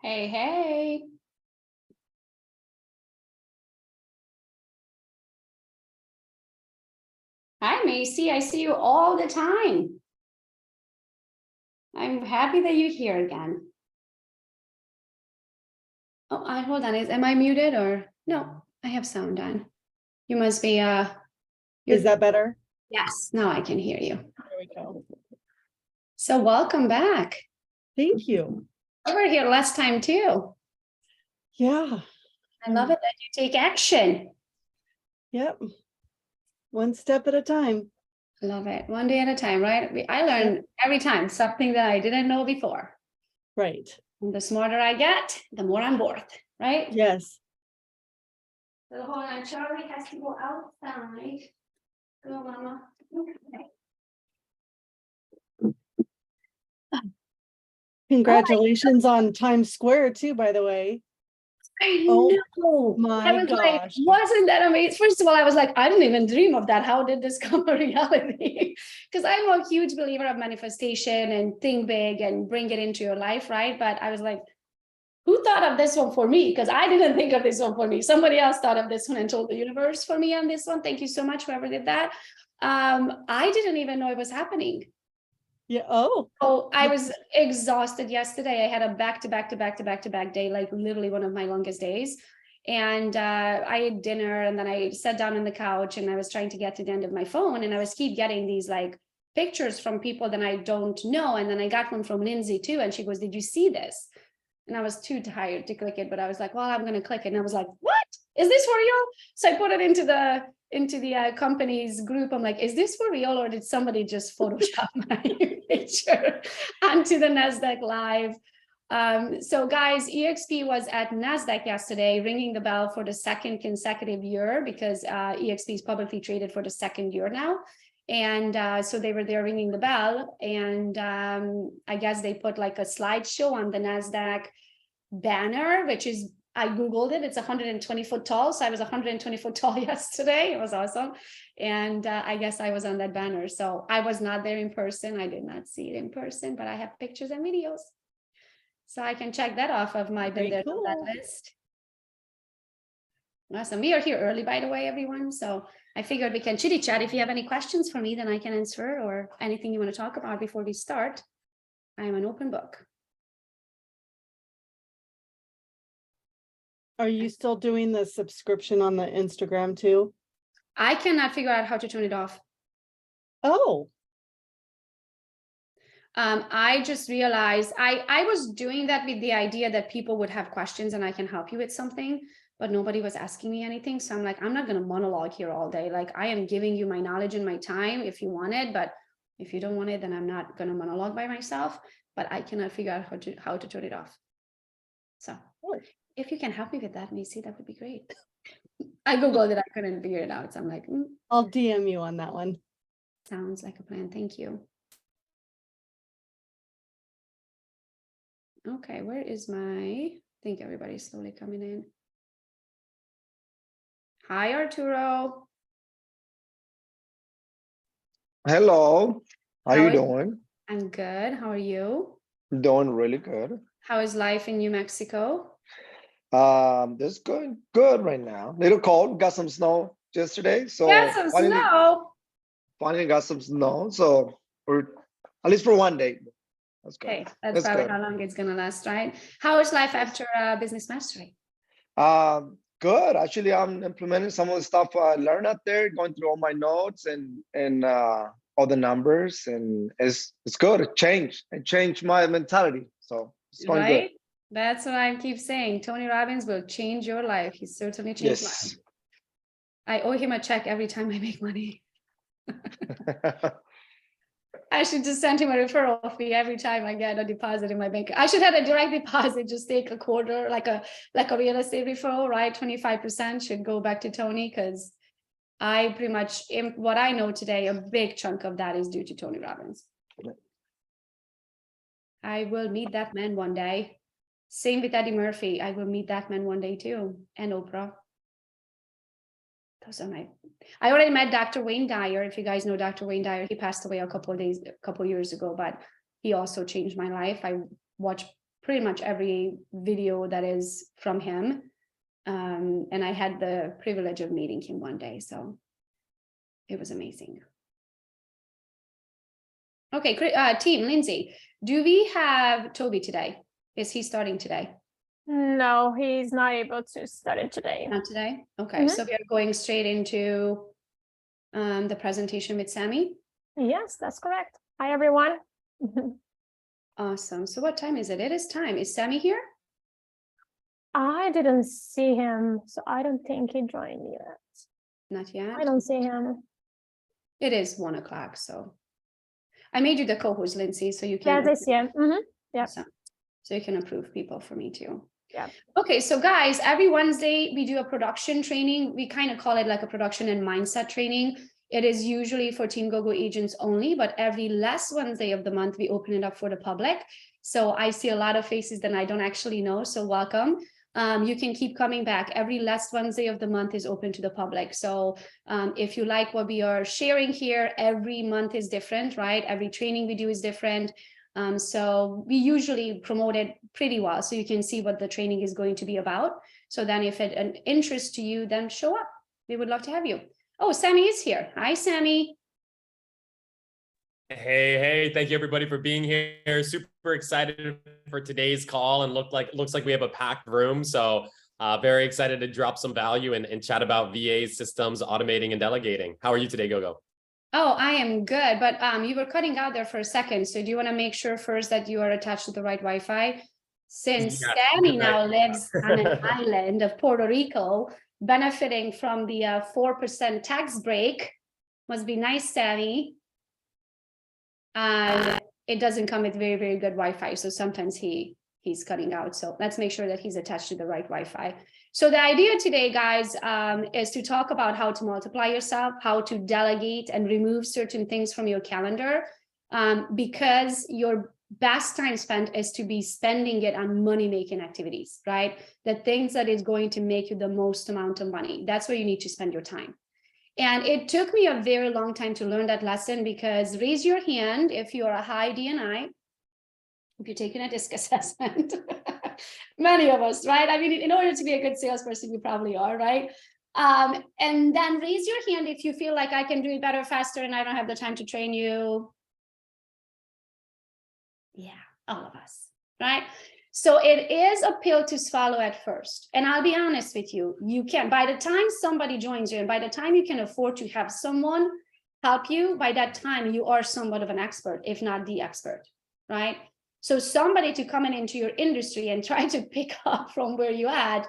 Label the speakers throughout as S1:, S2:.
S1: Hey, hey. Hi, Macy. I see you all the time. I'm happy that you're here again. Oh, hold on. Am I muted or no? I have sound on. You must be
S2: Is that better?
S1: Yes, now I can hear you.
S2: There we go.
S1: So welcome back.
S2: Thank you.
S1: You were here last time too.
S2: Yeah.
S1: I love it that you take action.
S2: Yep. One step at a time.
S1: Love it. One day at a time, right? I learn every time something that I didn't know before.
S2: Right.
S1: And the smarter I get, the more I'm worth, right?
S2: Yes.
S1: So hold on, Charlie has to go outside. Go, Mama. Okay.
S2: Congratulations on Times Square too, by the way.
S1: I
S2: Oh,
S1: know.
S2: my
S1: I was like,
S2: gosh.
S1: wasn't that amazing? First of all, I was like, I didn't even dream of that. How did this come a reality? Because I'm a huge believer of manifestation and think big and bring it into your life, right? But I was like, who thought of this one for me? Because I didn't think of this one for me. Somebody else thought of this one and told the universe for me on this one. Thank you so much, whoever did that. I didn't even know it was happening.
S2: Yeah. Oh.
S1: Oh, I was exhausted yesterday. I had a back-to-back day, like literally one of my longest days. And I ate dinner and then I sat down on the couch and I was trying to get to the end of my phone and I was keep getting these like pictures from people that I don't know. And then I got one from Lindsay too. And she goes, did you see this? And I was too tired to click it, but I was like, well, I'm going to click it. And I was like, what? Is this for real? So I put it into the company's group. I'm like, is this for real? Or did somebody just Photoshop my picture onto the NASDAQ live? So guys, EXP was at NASDAQ yesterday, ringing the bell for the second consecutive year because EXP is publicly traded for the second year now. And so they were there ringing the bell. And I guess they put like a slideshow on the NASDAQ banner, which is, I Googled it. It's 120 foot tall. So I was 120 foot tall yesterday. It was awesome. And I guess I was on that banner. So I was not there in person. I did not see it in person, but I have pictures and videos. So I can check that off of my been there on that list. Awesome. We are here early, by the way, everyone. So I figured we can chitty chat. If you have any questions for me, then I can answer, or anything you want to talk about before we start. I am an open book.
S2: Are you still doing the subscription on the Instagram too?
S1: I cannot figure out how to turn it off.
S2: Oh.
S1: I just realized I was doing that with the idea that people would have questions and I can help you with something, but nobody was asking me anything. So I'm like, I'm not going to monologue here all day. Like, I am giving you my knowledge and my time if you want it, but if you don't want it, then I'm not going to monologue by myself. But I cannot figure out how to turn it off. So if you can help me with that, Macy, that would be great. I Googled it, I couldn't figure it out. So I'm like,
S2: I'll DM you on that one.
S1: Sounds like a plan. Thank you. Okay, where is I think everybody's slowly coming in. Hi, Arturo.
S3: Hello, how you doing?
S1: I'm good. How are you?
S3: Doing really good.
S1: How is life in New Mexico?
S3: This is going good right now. Little cold, got some snow yesterday. So
S1: got some snow.
S3: Finally got some snow. So for at least for one day. That's good.
S1: Okay, that's probably how long it's gonna last, right? How is life after business mastery?
S3: Good. Actually, I'm implementing some of the stuff I learned out there, going through all my notes and all the numbers, and it's good. It changed my mentality. So it's going good.
S1: That's what I keep saying. Tony Robbins will change your life. He certainly changed mine. I owe him a check every time I make money. I should just send him a referral fee every time I get a deposit in my bank. I should have a direct deposit, just take a quarter, like a real estate referral, right? 25% should go back to Tony, because I pretty much, what I know today, a big chunk of that is due to Tony Robbins. I will meet that man one day. Same with Eddie Murphy. I will meet that man one day too. And Oprah. Those are I already met Dr. Wayne Dyer. If you guys know Dr. Wayne Dyer, he passed away a couple years ago, but he also changed my life. I watched pretty much every video that is from him. And I had the privilege of meeting him one day, so it was amazing. Okay, team, Lindsay, do we have Toby today? Is he starting today?
S4: No, he's not able to start it today.
S1: Not today? Okay, so we are going straight into the presentation with Sami?
S4: Yes, that's correct. Hi, everyone.
S1: Awesome. So what time is it? It is time. Is Sami here?
S4: I didn't see him, so I don't think he joined yet.
S1: Not yet.
S4: I don't see him.
S1: It is 1 o'clock, so I made you the co-host, Lindsay, so you can.
S4: Yes, I see him. Yeah.
S1: So you can approve people for me too.
S4: Yeah.
S1: Okay, so guys, every Wednesday we do a production training. We kind of call it like a production and mindset training. It is usually for Team GoGo agents only, but every last Wednesday of the month, we open it up for the public. So I see a lot of faces that I don't actually know, so welcome. You can keep coming back. Every last Wednesday of the month is open to the public. So if you like what we are sharing here, every month is different, right? Every training we do is different. So we usually promote it pretty well, so you can see what the training is going to be about. So then if it an interest to you, then show up. We would love to have you. Oh, Sami is here. Hi, Sami.
S5: Hey, thank you everybody for being here. Super excited for today's call, and looks like we have a packed room. So very excited to drop some value and chat about VAs, systems, automating, and delegating. How are you today, Gogo?
S1: Oh, I am good, but you were cutting out there for a second. So do you want to make sure first that you are attached to the right Wi-Fi? Since Sami now lives on an island of Puerto Rico, benefiting from the 4% tax break, must be nice, Sami. It doesn't come with very, very good Wi-Fi, so sometimes he's cutting out. So let's make sure that he's attached to the right Wi-Fi. So the idea today, guys, is to talk about how to multiply yourself, how to delegate and remove certain things from your calendar, because your best time spent is to be spending it on money-making activities, right? The things that is going to make you the most amount of money. That's where you need to spend your time. And it took me a very long time to learn that lesson, because raise your hand if you're a high DNI, if you're taking a DISC assessment. Many of us, right? I mean, in order to be a good salesperson, you probably are, right? And then raise your hand if you feel like I can do it better, faster, and I don't have the time to train you. Yeah, all of us, right? So it is a pill to swallow at first. And I'll be honest with you, you can, by the time somebody joins you and by the time you can afford to have someone help you, by that time you are somewhat of an expert, if not the expert, right? So somebody to come into your industry and try to pick up from where you at,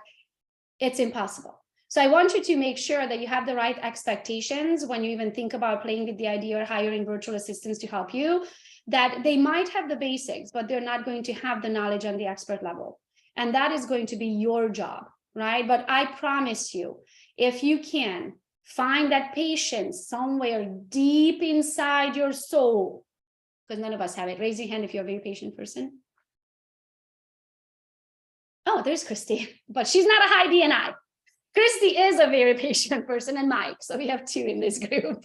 S1: it's impossible. So I want you to make sure that you have the right expectations when you even think about playing with the idea or hiring virtual assistants to help you, that they might have the basics, but they're not going to have the knowledge on the expert level. And that is going to be your job, right? But I promise you, if you can find that patience somewhere deep inside your soul, because none of us have it. Raise your hand if you're a very patient person. Oh, there's Christy, but she's not a high DNI. Christy is a very patient person, and Mike. So we have two in this group,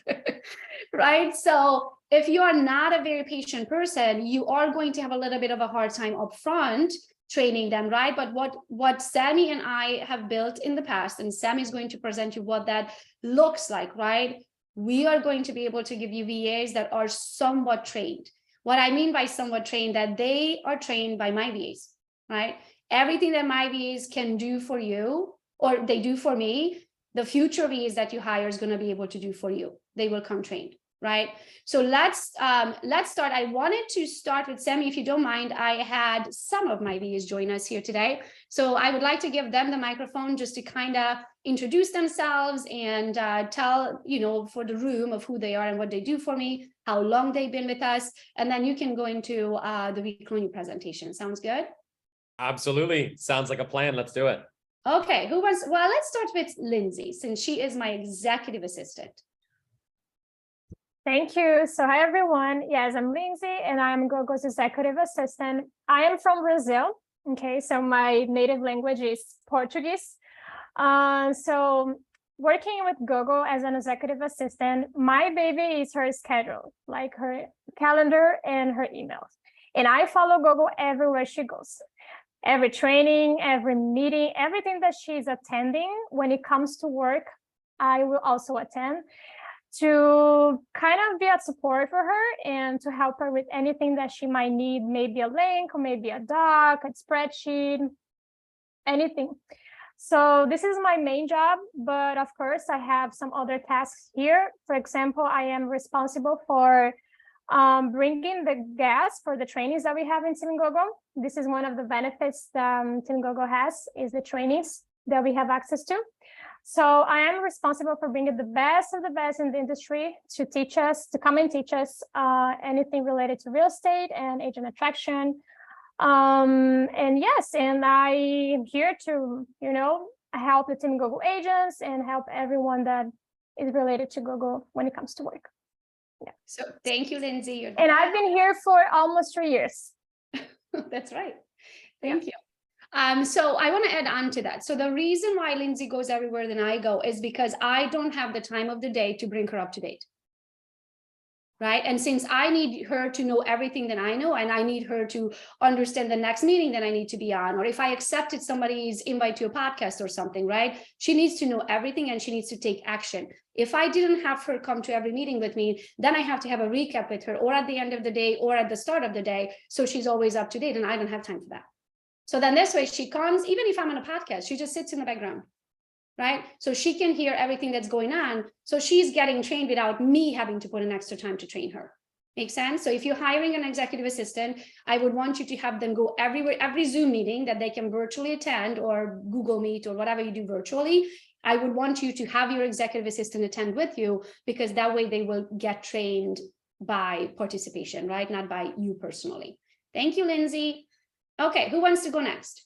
S1: right? So if you are not a very patient person, you are going to have a little bit of a hard time upfront training them, right? But what Sami and I have built in the past, and Sami is going to present you what that looks like, right? We are going to be able to give you VAs that are somewhat trained. What I mean by somewhat trained, that they are trained by my VAs, right? Everything that my VAs can do for you, or they do for me, the future VAs that you hire is going to be able to do for you. They will come trained, right? So let's start. I wanted to start with Sami, if you don't mind. I had some of my VAs join us here today. So I would like to give them the microphone just to kind of introduce themselves and tell, for the room of who they are and what they do for me, how long they've been with us. And then you can go into the week-long presentation. Sounds good?
S5: Absolutely. Sounds like a plan. Let's do it.
S1: Okay, well, let's start with Lindsay, since she is my executive assistant.
S4: Thank you. So hi, everyone. Yes, I'm Lindsay, and I'm Gogo's executive assistant. I am from Brazil. Okay, so my native language is Portuguese. So working with Gogo as an executive assistant, my baby is her schedule, like her calendar and her emails. And I follow Gogo everywhere she goes. every training, every meeting, everything that she's attending when it comes to work, I will also attend to kind of be a support for her and to help her with anything that she might need, maybe a link or maybe a doc, a spreadsheet, anything. So this is my main job, but of course I have some other tasks here. For example, I am responsible for bringing the gas for the trainings that we have in Team Gogo. This is one of the benefits that Team Gogo has, is the trainings that we have access to. So I am responsible for bringing the best of the best in the industry to teach us, to come and teach us anything related to real estate and agent attraction. And yes, and I'm here to, help the Team Gogo agents and help everyone that is related to Gogo when it comes to work. Yeah.
S1: So thank you, Lindsay.
S4: And I've been here for almost 3 years.
S1: That's right. Thank you. So I want to add on to that. So the reason why Lindsay goes everywhere than I go is because I don't have the time of the day to bring her up to date. Right. And since I need her to know everything that I know, and I need her to understand the next meeting that I need to be on, or if I accepted somebody's invite to a podcast or something, right, she needs to know everything and she needs to take action. If I didn't have her come to every meeting with me, then I have to have a recap with her, or at the end of the day, or at the start of the day. So she's always up to date, and I don't have time for that. So then this way she comes, even if I'm on a podcast, she just sits in the background. Right? So she can hear everything that's going on. So she's getting trained without me having to put in extra time to train her. Make sense? So if you're hiring an executive assistant, I would want you to have them go everywhere, every Zoom meeting that they can virtually attend, or Google Meet, or whatever you do virtually. I would want you to have your executive assistant attend with you, because that way they will get trained by participation, right? Not by you personally. Thank you, Lindsay. Okay, who wants to go next?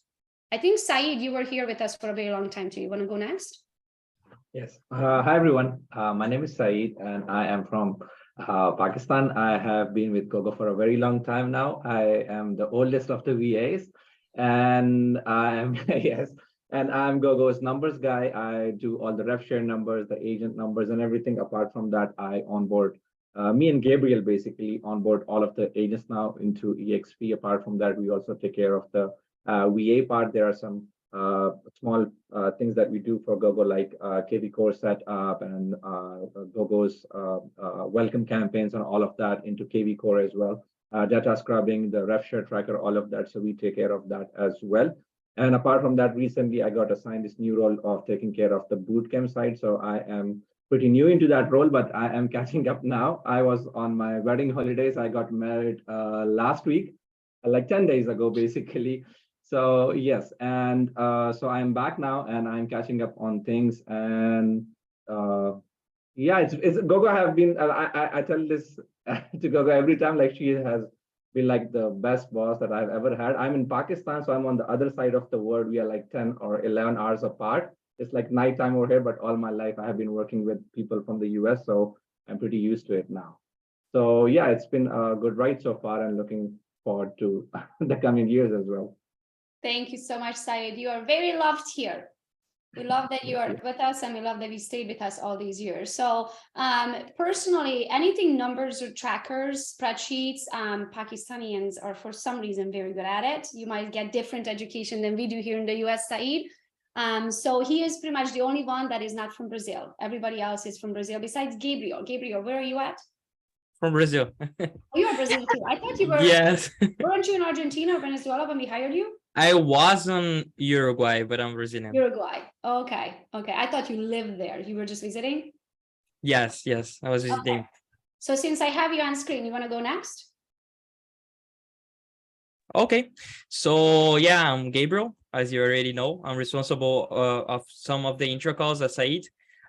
S1: I think Saeed, you were here with us for a very long time too. You want to go next?
S6: Yes. Hi, everyone. My name is Saeed, and I am from Pakistan. I have been with Gogo for a very long time now. I am the oldest of the VAs, and I am yes, and I'm Gogo's numbers guy. I do all the rev share numbers, the agent numbers, and everything. Apart from that, I onboard me and Gabriel basically onboard all of the agents now into EXP. Apart from that, we also take care of the VA part. There are some small things that we do for Gogo, like KV Core setup and Gogo's welcome campaigns and all of that into KV Core as well. Data scrubbing, the rev share tracker, all of that. So we take care of that as well. And apart from that, recently I got assigned this new role of taking care of the bootcamp side. So I am pretty new into that role, but I am catching up now. I was on my wedding holidays. I got married last week, like 10 days ago, basically. So yes, and so I'm back now, and I'm catching up on things. And yeah, it's Gogo have been. I tell this to Gogo every time. Like, she has been like the best boss that I've ever had. I'm in Pakistan, so I'm on the other side of the world. We are like 10 or 11 hours apart. It's like nighttime over here, but all my life I have been working with people from the US, so I'm pretty used to it now. So yeah, it's been a good ride so far, and looking forward to the coming years as well.
S1: Thank you so much, Syed. You are very loved here. We love that you are with us, and we love that you stayed with us all these years. So personally, anything numbers or trackers, spreadsheets, Pakistanians are for some reason very good at it. You might get different education than we do here in the US, Syed. So he is pretty much the only one that is not from Brazil. Everybody else is from Brazil, besides Gabriel. Gabriel, where are you at?
S7: From Brazil.
S1: Oh, you are Brazil too. I thought you were.
S7: Yes.
S1: Weren't you in Argentina or Venezuela when we hired you?
S7: I was in Uruguay, but I'm Brazilian.
S1: Uruguay. Okay. Okay. I thought you lived there. You were just visiting?
S7: Yes, I was visiting.
S1: Okay. So since I have you on screen, you want to go next?
S7: Okay. So yeah, I'm Gabriel. As you already know, I'm responsible of some of the intro calls at Said.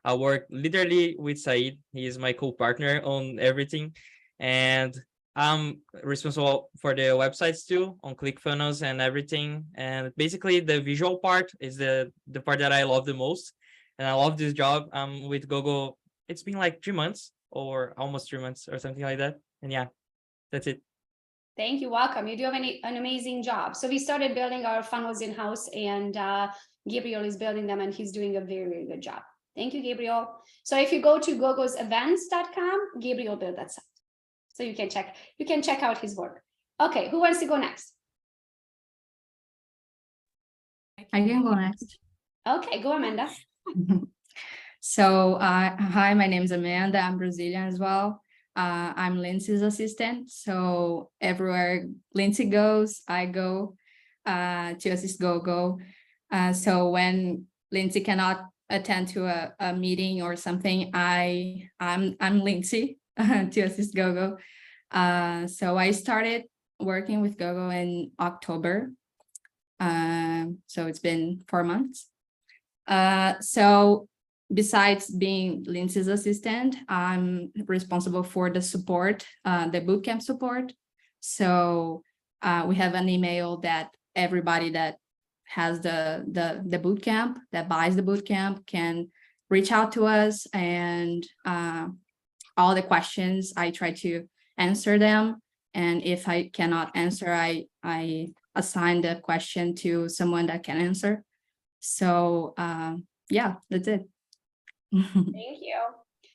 S7: I work literally with Said. He is my co-partner on everything. And I'm responsible for the websites too, on ClickFunnels and everything. And basically the visual part is the part that I love the most. And I love this job. I'm with Gogo. It's been like 3 months or almost 3 months or something like that. And yeah, that's it.
S1: Thank you. Welcome. You do have an amazing job. So we started building our funnels in-house, and Gabriel is building them, and he's doing a very, very good job. Thank you, Gabriel. So if you go to gogosevents.com, Gabriel built that site. So you can check out his work. Okay, who wants to go next?
S8: I can go next.
S1: Okay, go Amanda.
S8: So, hi, my name is Amanda. I'm Brazilian as well. I'm Lindsay's assistant. So everywhere Lindsay goes, I go to assist Gogo. So when Lindsay cannot attend to a meeting or something, I'm Lindsay to assist Gogo. So I started working with Gogo in October. So it's been 4 months. So besides being Lindsay's assistant, I'm responsible for the support, the bootcamp support. So we have an email that everybody that has the bootcamp, that buys the bootcamp, can reach out to us, and all the questions I try to answer them. And if I cannot answer, I assign the question to someone that can answer. So yeah, that's it.
S1: Thank you.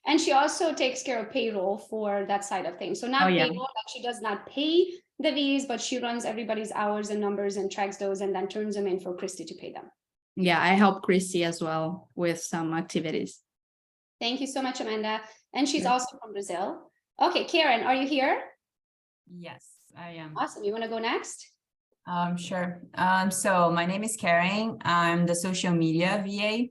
S1: And she also takes care of payroll for that side of things. So not
S8: Oh, yeah.
S1: payroll, like she does not pay the VAs, but she runs everybody's hours and numbers and tracks those and then turns them in for Christy to pay them.
S8: Yeah, I help Christy as well with some activities.
S1: Thank you so much, Amanda. And she's
S8: Sure.
S1: also from Brazil. Okay, Karen, are you here?
S9: Yes, I am.
S1: Awesome. You want to go next?
S9: Sure. So my name is Karen. I'm the social media VA.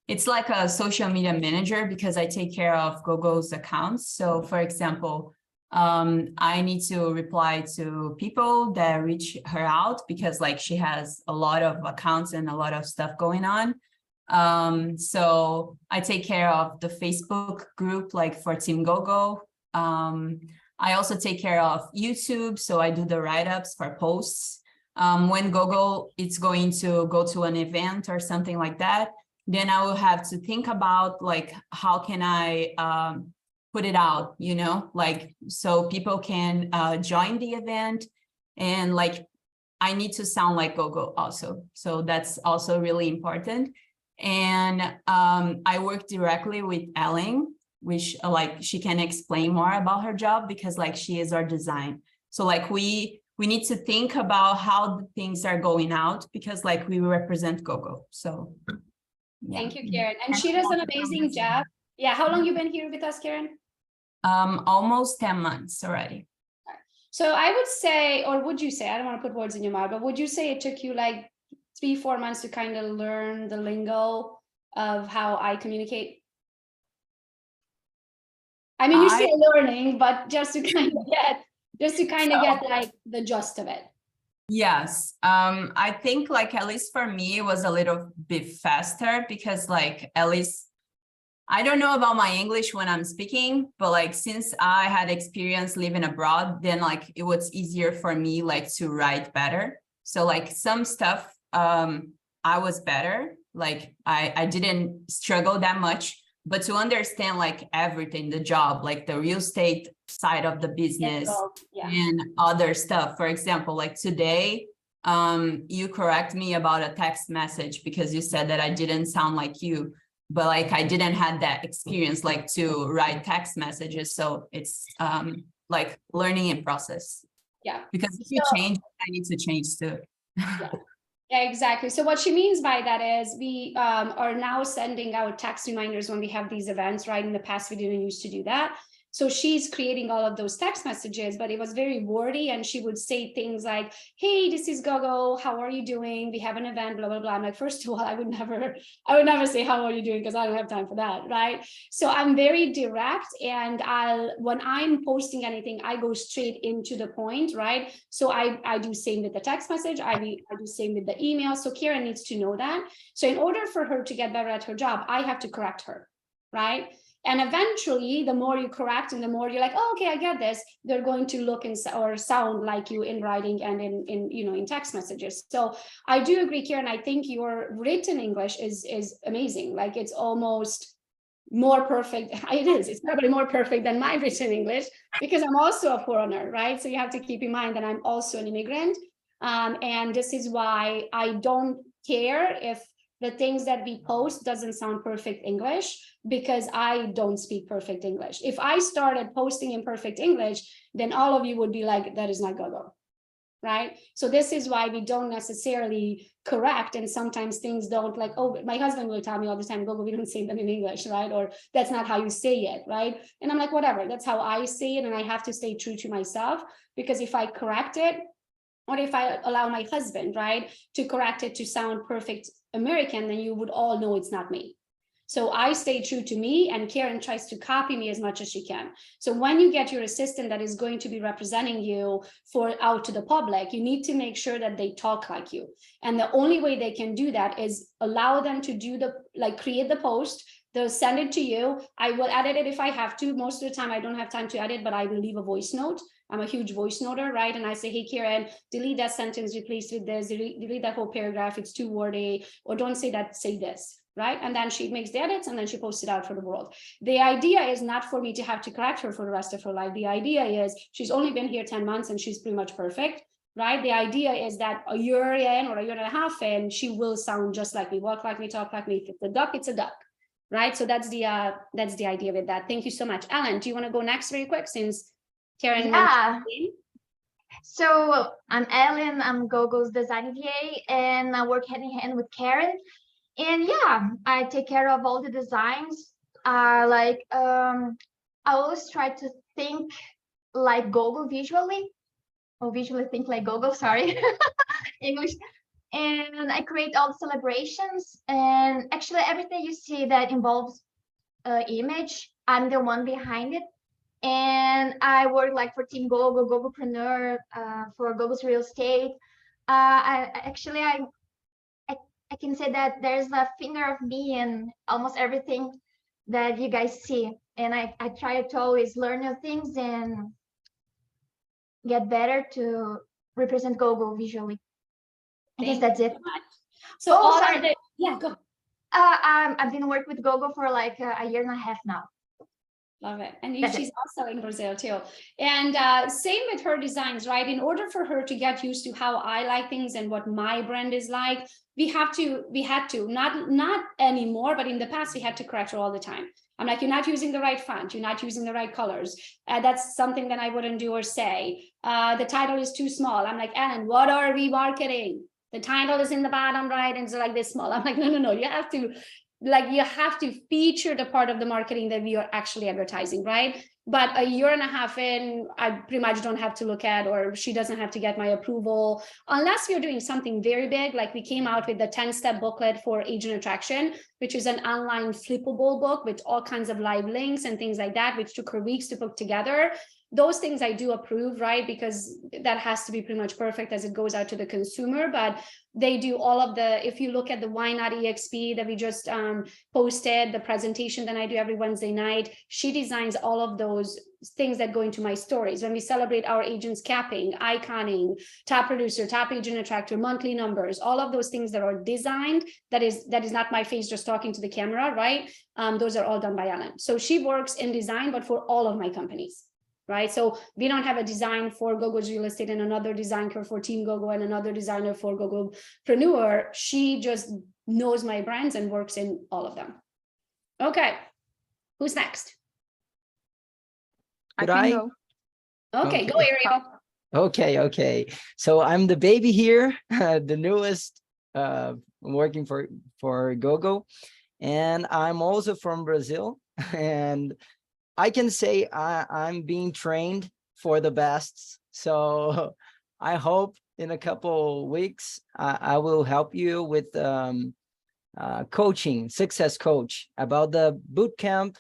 S9: It's like a social media manager because I take care of Gogo's accounts. So for example, I need to reply to people that reach her out because like she has a lot of accounts and a lot of stuff going on. So I take care of the Facebook group, like for Team Gogo. I also take care of YouTube. So I do the write-ups for posts. When Gogo is going to go to an event or something like that, then I will have to think about like, how can I put it out, you know, like, so people can join the event, and like, I need to sound like Gogo also. So that's also really important. And I work directly with Ellen, which like she can explain more about her job because like she is our design. So like we need to think about how the things are going out because like we represent Gogo. So yeah.
S1: Thank you, Karen. And she does an amazing job. Yeah, how long you been here with us, Karen?
S9: Almost 10 months already.
S1: So I would say, or would you say, I don't want to put words in your mouth, but would you say it took you like 3-4 months to kind of learn the lingo of how I communicate? I mean, you're still learning, but just to kind of get like the gist of it.
S9: Yes, I think like at least for me it was a little bit faster because like at least I don't know about my English when I'm speaking, but like since I had experience living abroad, then like it was easier for me like to write better. So like some stuff I was better, like I didn't struggle that much, but to understand like everything, the job, like the real estate side of the business and other stuff. For example, like today, you correct me about a text message because you said that I didn't sound like you, but like I didn't have that experience like to write text messages. So it's like learning in process.
S1: Yeah.
S9: Because if you change, I need to change too.
S1: Yeah, exactly. So what she means by that is we are now sending out text reminders when we have these events, right? In the past, we didn't used to do that. So she's creating all of those text messages, but it was very wordy. And she would say things like, hey, this is Gogo. How are you doing? We have an event, blah, blah, blah. I'm like, first of all, I would never say, how are you doing? Because I don't have time for that, right? So I'm very direct. And when I'm posting anything, I go straight into the point, right? So I do same with the text message. I do same with the email. So Karen needs to know that. So in order for her to get better at her job, I have to correct her, right? And eventually, the more you correct and the more you're like, oh, okay, I get this, they're going to look or sound like you in writing and in text messages. So I do agree, Karen. I think your written English is amazing. Like it's almost more perfect. It is. It's probably more perfect than my written English because I'm also a foreigner, right? So you have to keep in mind that I'm also an immigrant. And this is why I don't care if the things that we post doesn't sound perfect English because I don't speak perfect English. If I started posting in perfect English, then all of you would be like, that is not Gogo. right? So this is why we don't necessarily correct, and sometimes things don't, like, oh, my husband will tell me all the time, Gogo, we don't say them in English, right? Or that's not how you say it, right? And I'm like, whatever, that's how I say it, and I have to stay true to myself, because if I correct it, or if I allow my husband, right, to correct it to sound perfect American, then you would all know it's not me. So I stay true to me, and Karen tries to copy me as much as she can. So when you get your assistant that is going to be representing you for out to the public, you need to make sure that they talk like you. And the only way they can do that is allow them to do the, like, create the post, they'll send it to you. I will edit it if I have to. Most of the time I don't have time to edit, but I will leave a voice note. I'm a huge voice noter, right? And I say, hey, Karen, delete that sentence, replace with this, delete that whole paragraph, it's too wordy, or don't say that, say this, right? And then she makes the edits, and then she posts it out for the world. The idea is not for me to have to correct her for the rest of her life. The idea is she's only been here 10 months and she's pretty much perfect, right? The idea is that a year in or a year and a half in, she will sound just like me, walk like me, talk like me. If it's a duck, it's a duck, right? So that's the idea with that. Thank you so much. Ellen, do you want to go next very quick, since Karen
S10: Yeah.
S1: mentioned?
S10: So I'm Ellen, I'm Gogo's design VA, and I work hand in hand with Karen. And yeah, I take care of all the designs. I always try to think like Gogo visually, or visually think like Gogo, sorry, English. And I create all the celebrations, and actually everything you see that involves image, I'm the one behind it. And I work like for Team Gogo, Gogopreneur, for Gogo's Real Estate. I can say that there's a finger of me in almost everything that you guys see. And I try to always learn new things and get better to represent Gogo visually. I guess that's it.
S1: So all
S10: sorry.
S1: are the, yeah, go.
S10: I've been working with Gogo for like a year and a half now.
S1: Love it. And
S10: That's
S1: she's also in Brazil too. And same with her designs, right? In order for her to get used to how I like things and what my brand is like, we had to, not anymore, but in the past we had to correct her all the time. I'm like, you're not using the right font, you're not using the right colors. That's something that I wouldn't do or say. The title is too small. I'm like, Ellen, what are we marketing? The title is in the bottom right, and it's like this small. I'm like, no, you have to feature the part of the marketing that we are actually advertising, right? But a year and a half in, I pretty much don't have to look at, or she doesn't have to get my approval, unless we're doing something very big. Like we came out with the 10-step booklet for agent attraction, which is an online flippable book with all kinds of live links and things like that, which took her weeks to put together. Those things I do approve, right? Because that has to be pretty much perfect as it goes out to the consumer. But they do all of the, if you look at the Why Not EXP that we just posted, the presentation that I do every Wednesday night, she designs all of those things that go into my stories. When we celebrate our agents capping, iconing, top producer, top agent attractor, monthly numbers, all of those things that are designed, that is not my face just talking to the camera, right? Those are all done by Ellen. So she works in design, but for all of my companies. Right. So we don't have a design for Gogo's Real Estate and another designer for Team Gogo and another designer for Gogopreneur. She just knows my brands and works in all of them. Okay. Who's next?
S11: Could I?
S1: Go. Okay, go, Ariel.
S11: Okay. So I'm the baby here, the newest, working for Gogo, and I'm also from Brazil. And I can say I'm being trained for the best. So I hope in a couple weeks, I will help you with coaching, success coach, about the bootcamp,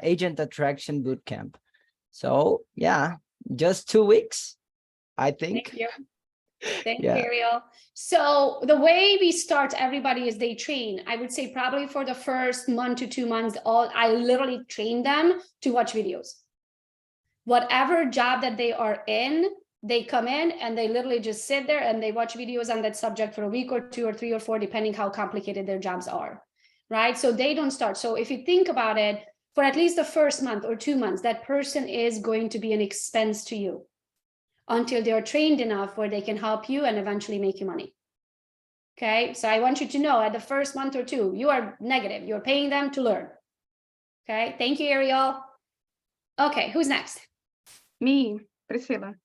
S11: agent attraction bootcamp. So yeah, just 2 weeks, I think.
S1: Thank you. Thank you, Ariel. So the way we start everybody is they train. I would say probably for the first month to 2 months, I literally train them to watch videos. Whatever job that they are in, they come in and they literally just sit there and they watch videos on that subject for a week or 2 or 3 or 4, depending how complicated their jobs are, right? So they don't start. So if you think about it, for at least the first month or 2 months, that person is going to be an expense to you, until they're trained enough where they can help you and eventually make you money. Okay, so I want you to know at the first month or 2, you are negative. You're paying them to learn. Okay, thank you, Ariel. Okay, who's next?
S12: Me, Priscilla.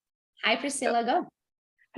S1: Hi, Priscilla, go.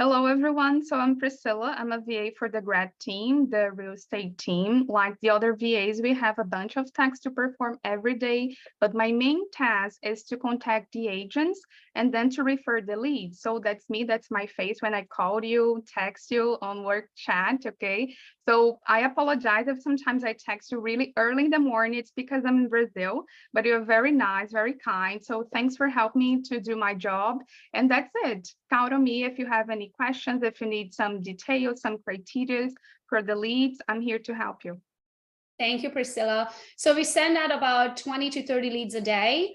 S12: Hello, everyone. So I'm Priscilla. I'm a VA for the grad team, the real estate team. Like the other VAs, we have a bunch of tasks to perform every day, but my main task is to contact the agents and then to refer the leads. So that's me, that's my face when I call you, text you on work chat, okay? So I apologize if sometimes I text you really early in the morning. It's because I'm in Brazil, but you're very nice, very kind. So thanks for helping me to do my job. And that's it. Count on me if you have any questions, if you need some details, some criteria for the leads, I'm here to help you.
S1: Thank you, Priscilla. So we send out about 20 to 30 leads a day.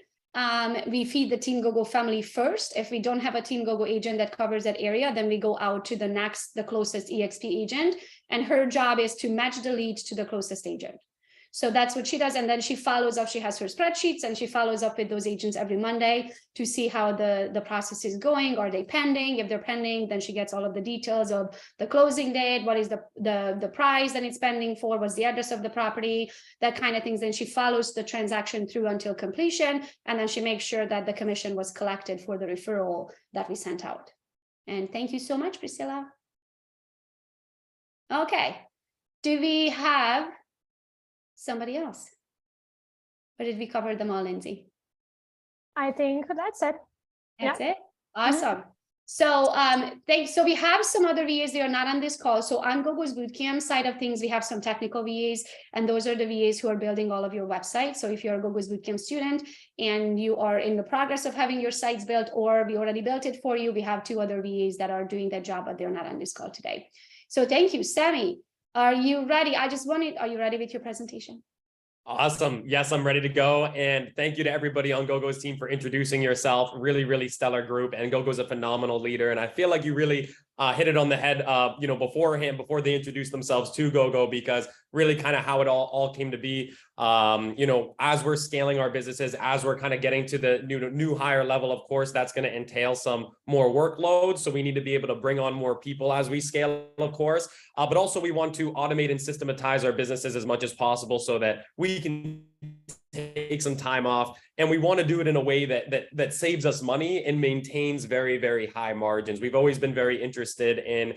S1: We feed the Team GoGo family first. If we don't have a Team GoGo agent that covers that area, then we go out to the closest EXP agent, and her job is to match the lead to the closest agent. So that's what she does. And then she follows up. She has her spreadsheets and she follows up with those agents every Monday to see how the process is going. Are they pending? If they're pending, then she gets all of the details of the closing date. What is the price that it's pending for? What's the address of the property? That kind of things. Then she follows the transaction through until completion. And then she makes sure that the commission was collected for the referral that we sent out. And thank you so much, Priscilla. Okay. Do we have somebody else? Or did we cover them all, Lindsay?
S4: I think that's it.
S1: That's it. Awesome. So so we have some other VAs, they are not on this call. So on GoGo's Bootcamp side of things, we have some technical VAs, and those are the VAs who are building all of your websites. So if you're a GoGo's Bootcamp student and you are in the progress of having your sites built, or we already built it for you, we have 2 other VAs that are doing that job, but they're not on this call today. So thank you. Sami, are you ready? Are you ready with your presentation?
S5: Awesome. Yes, I'm ready to go. And thank you to everybody on GoGo's team for introducing yourself. Really, really stellar group. And GoGo's a phenomenal leader. And I feel like you really hit it on the head, beforehand, before they introduced themselves to GoGo, because really kind of how it all came to be. As we're scaling our businesses, as we're kind of getting to the new higher level, of course, that's going to entail some more workload. So we need to be able to bring on more people as we scale, of course. But also we want to automate and systematize our businesses as much as possible so that we can take some time off, and we want to do it in a way that saves us money and maintains very, very high margins. We've always been very interested in,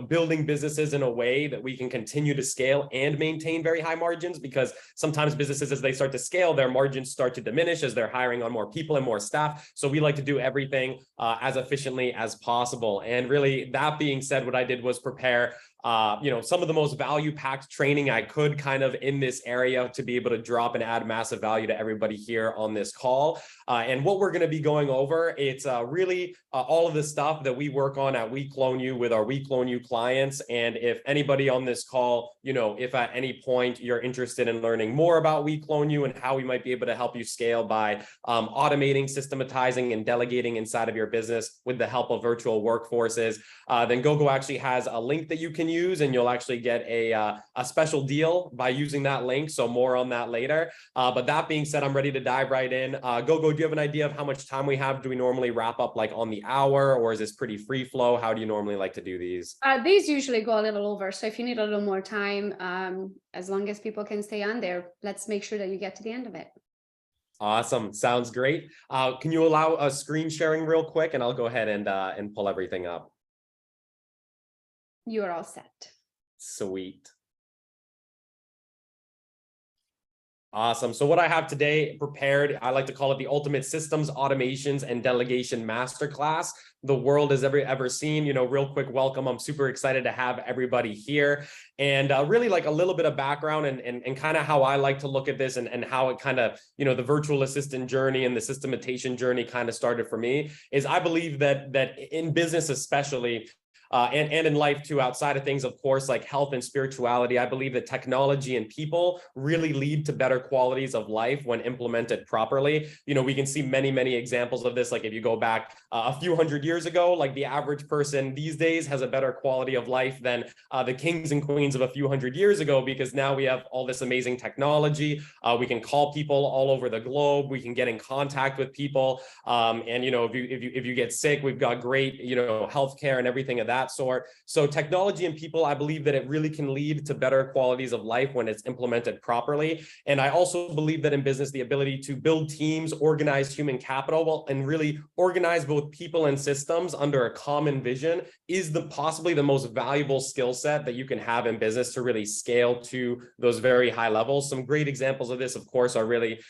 S5: building businesses in a way that we can continue to scale and maintain very high margins, because sometimes businesses, as they start to scale, their margins start to diminish as they're hiring on more people and more staff. So we like to do everything as efficiently as possible. And really, that being said, what I did was prepare some of the most value-packed training I could kind of in this area to be able to drop and add massive value to everybody here on this call. And what we're going to be going over, it's really all of the stuff that we work on at We Clone You with our We Clone You clients. And if anybody on this call, if at any point you're interested in learning more about We Clone You and how we might be able to help you scale by automating, systematizing, and delegating inside of your business with the help of virtual workforces, then GoGo actually has a link that you can use, and you'll actually get a special deal by using that link. So more on that later. But that being said, I'm ready to dive right in. GoGo, do you have an idea of how much time we have? Do we normally wrap up like on the hour, or is this pretty free flow? How do you normally like to do these?
S1: These usually go a little over. So if you need a little more time, as long as people can stay on there, let's make sure that you get to the end of it.
S5: Awesome. Sounds great. Can you allow a screen sharing real quick, and I'll go ahead and pull everything up.
S1: You are all set.
S5: Sweet. Awesome. So what I have today prepared, I like to call it the ultimate systems, automations, and delegation masterclass the world has ever seen. Real quick welcome. I'm super excited to have everybody here, and really like a little bit of background and kind of how I like to look at this, and how it kind of, the virtual assistant journey and the systematization journey kind of started for me is I believe that in business, especially, and in life too, outside of things, of course, like health and spirituality, I believe that technology and people really lead to better qualities of life when implemented properly. We can see many, many examples of this. Like if you go back a few hundred years ago, like the average person these days has a better quality of life than the kings and queens of a few hundred years ago, because now we have all this amazing technology. We can call people all over the globe. We can get in contact with people. And if you get sick, we've got great, healthcare and everything of that that sort. So technology and people, I believe that it really can lead to better qualities of life when it's implemented properly. And I also believe that in business, the ability to build teams, organize human capital, and really organize both people and systems under a common vision is possibly the most valuable skill set that you can have in business to really scale to those very high levels. Some great examples of this, of course, are really,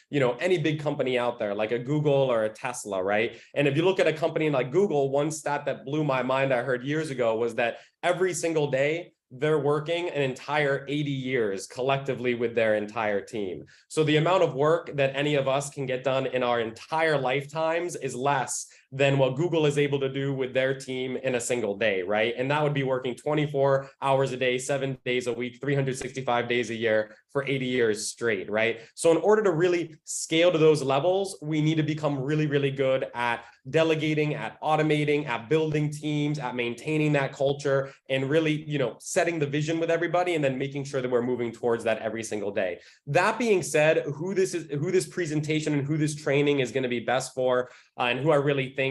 S5: any big company out there, like a Google or a Tesla, right? And if you look at a company like Google, one stat that blew my mind I heard years ago was that every single day, they're working an entire 80 years collectively with their entire team. So the amount of work that any of us can get done in our entire lifetimes is less than what Google is able to do with their team in a single day, right? And that would be working 24 hours a day, 7 days a week, 365 days a year for 80 years straight, right? So in order to really scale to those levels, we need to become really, really good at delegating, at automating, at building teams, at maintaining that culture, and really, setting the vision with everybody and then making sure that we're moving towards that every single day. That being said, who this presentation and who this training is going to be best for, and who I really think,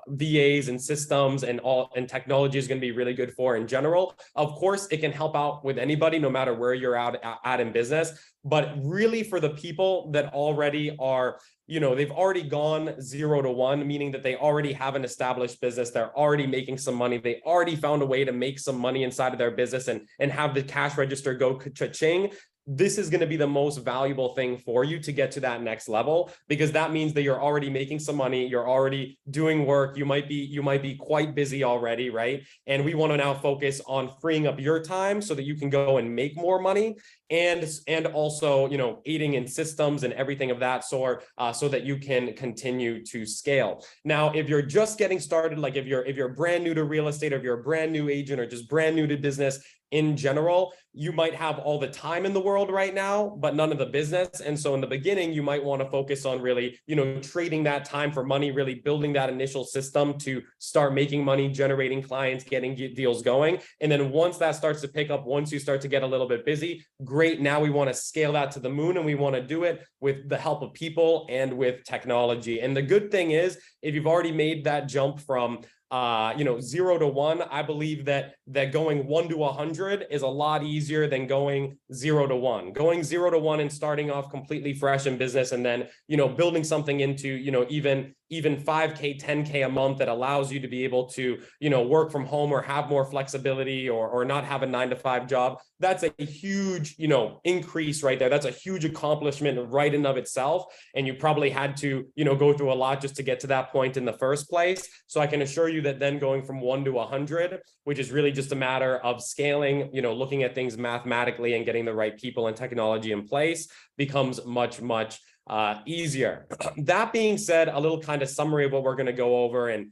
S5: VAs and systems and technology is going to be really good for in general. Of course, it can help out with anybody, no matter where you're at in business. But really, for the people that already are, they've already gone 0 to 1, meaning that they already have an established business, they're already making some money, they already found a way to make some money inside of their business and have the cash register go cha-ching. This is going to be the most valuable thing for you to get to that next level, because that means that you're already making some money, you're already doing work, you might be quite busy already, right? And we want to now focus on freeing up your time so that you can go and make more money, and also, aiding in systems and everything of that sort, so that you can continue to scale. Now, if you're just getting started, like if you're brand new to real estate, or if you're a brand new agent, or just brand new to business in general, you might have all the time in the world right now, but none of the business. And so in the beginning, you might want to focus on really, trading that time for money, really building that initial system to start making money, generating clients, getting deals going. And then once that starts to pick up, once you start to get a little bit busy, great. Now we want to scale that to the moon, and we want to do it with the help of people and with technology. And the good thing is, if you've already made that jump from 0 to 1, I believe that going 1 to 100 is a lot easier than going 0 to 1. Going 0 to 1 and starting off completely fresh in business, and then, building something into, even 5K, 10K a month that allows you to be able to, work from home or have more flexibility, or not have a 9-to-5 job. That's a huge, increase right there. That's a huge accomplishment right in of itself. And you probably had to, go through a lot just to get to that point in the first place. So I can assure you that then going from 1 to 100, which is really just a matter of scaling, looking at things mathematically and getting the right people and technology in place, becomes much, much easier. That being said, a little kind of summary of what we're going to go over, and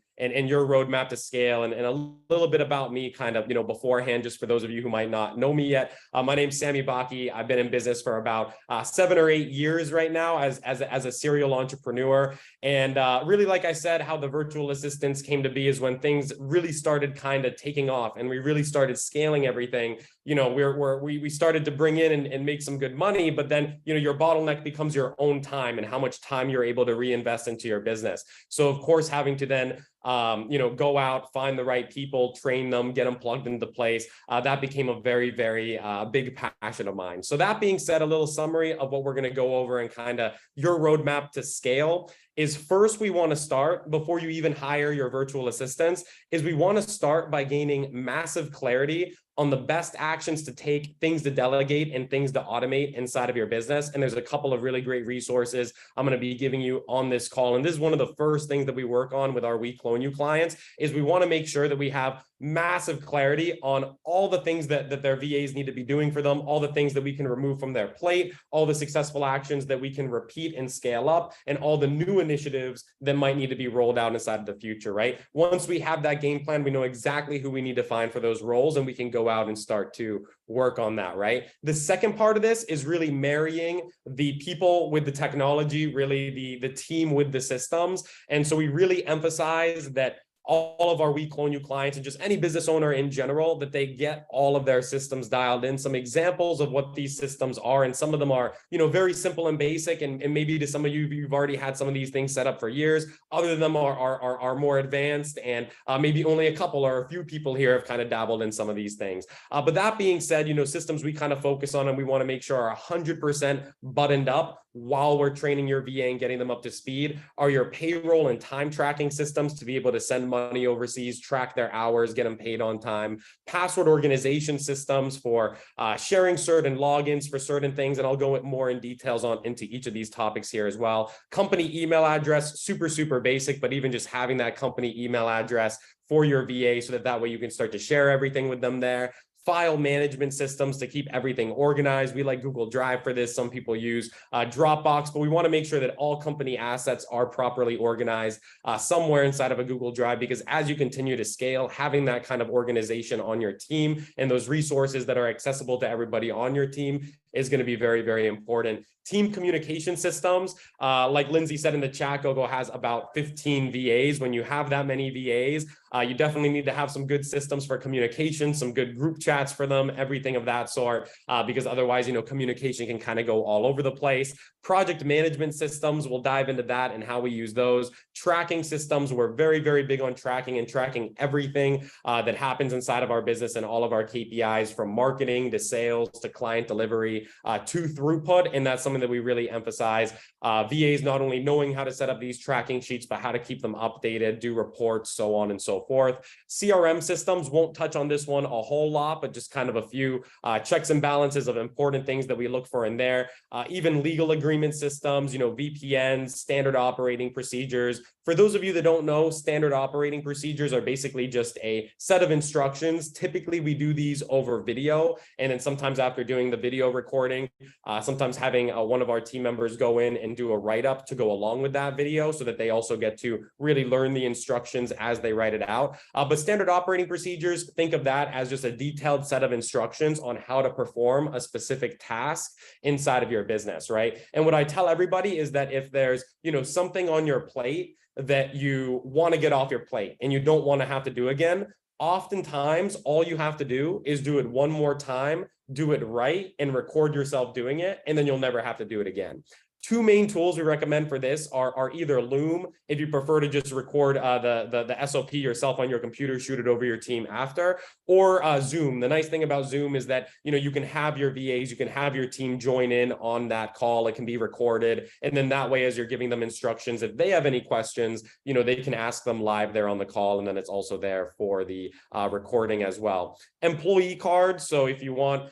S5: your roadmap to scale, and a little bit about me kind of, beforehand, just for those of you who might not know me yet. My name's Sami Baki. I've been in business for about 7 or 8 years right now as a serial entrepreneur. And really, like I said, how the virtual assistants came to be is when things really started kind of taking off, and we really started scaling everything. We started to bring in and make some good money, but then, your bottleneck becomes your own time and how much time you're able to reinvest into your business. So of course, having to then go out, find the right people, train them, get them plugged into place. That became a very, very big passion of mine. So that being said, a little summary of what we're going to go over and kind of your roadmap to scale is, first, we want to start, before you even hire your virtual assistants, is we want to start by gaining massive clarity on the best actions to take, things to delegate, and things to automate inside of your business. And there's a couple of really great resources I'm going to be giving you on this call. And this is one of the first things that we work on with our We Clone You clients, is we want to make sure that we have massive clarity on all the things that their VAs need to be doing for them, all the things that we can remove from their plate, all the successful actions that we can repeat and scale up, and all the new initiatives that might need to be rolled out inside of the future, right? Once we have that game plan, we know exactly who we need to find for those roles, and we can go out and start to work on that, right? The second part of this is really marrying the people with the technology, really the team with the systems. And so we really emphasize that all of our We Clone You clients and just any business owner in general, that they get all of their systems dialed in. Some examples of what these systems are, and some of them are, very simple and basic, and maybe to some of you, you've already had some of these things set up for years. Other of them are more advanced, and maybe only a couple or a few people here have kind of dabbled in some of these things. But that being said, systems we kind of focus on and we want to make sure are 100% buttoned up while we're training your VA and getting them up to speed are your payroll and time tracking systems to be able to send money overseas, track their hours, get them paid on time, password organization systems for sharing certain logins for certain things. And I'll go more in details into each of these topics here as well. Company email address, super basic, but even just having that company email address for your VA so that way you can start to share everything with them there. File management systems to keep everything organized. We like Google Drive for this. Some people use Dropbox, but we want to make sure that all company assets are properly organized somewhere inside of a Google Drive, because as you continue to scale, having that kind of organization on your team and those resources that are accessible to everybody on your team is going to be very important. Team communication systems, like Lindsay said in the chat, GoGo has about 15 VAs. When you have that many VAs, you definitely need to have some good systems for communication, some good group chats for them, everything of that sort, because otherwise, communication can kind of go all over the place. Project management systems, we'll dive into that and how we use those. Tracking systems, we're very big on tracking everything that happens inside of our business and all of our KPIs, from marketing to sales to client delivery to throughput. And that's something that we really emphasize. VAs not only knowing how to set up these tracking sheets, but how to keep them updated, do reports, so on and so forth. CRM systems, won't touch on this one a whole lot, but just kind of a few checks and balances of important things that we look for in there. Even legal agreement systems, VPNs, standard operating procedures. For those of you that don't know, standard operating procedures are basically just a set of instructions. Typically, we do these over video, and then sometimes after doing the video recording, sometimes having one of our team members go in and do a write-up to go along with that video so that they also get to really learn the instructions as they write it out. But standard operating procedures, think of that as just a detailed set of instructions on how to perform a specific task inside of your business, right? And what I tell everybody is that if there's, something on your plate that you want to get off your plate and you don't want to have to do again, oftentimes all you have to do is do it one more time, do it right, and record yourself doing it, and then you'll never have to do it again. Two main tools we recommend for this are either Loom, if you prefer to just record the SOP yourself on your computer, shoot it over your team after, or Zoom. The nice thing about Zoom is that you can have your VAs, you can have your team join in on that call. It can be recorded, and then that way, as you're giving them instructions, if they have any questions, they can ask them live there on the call, and then it's also there for the recording as well. Employee cards. So if you want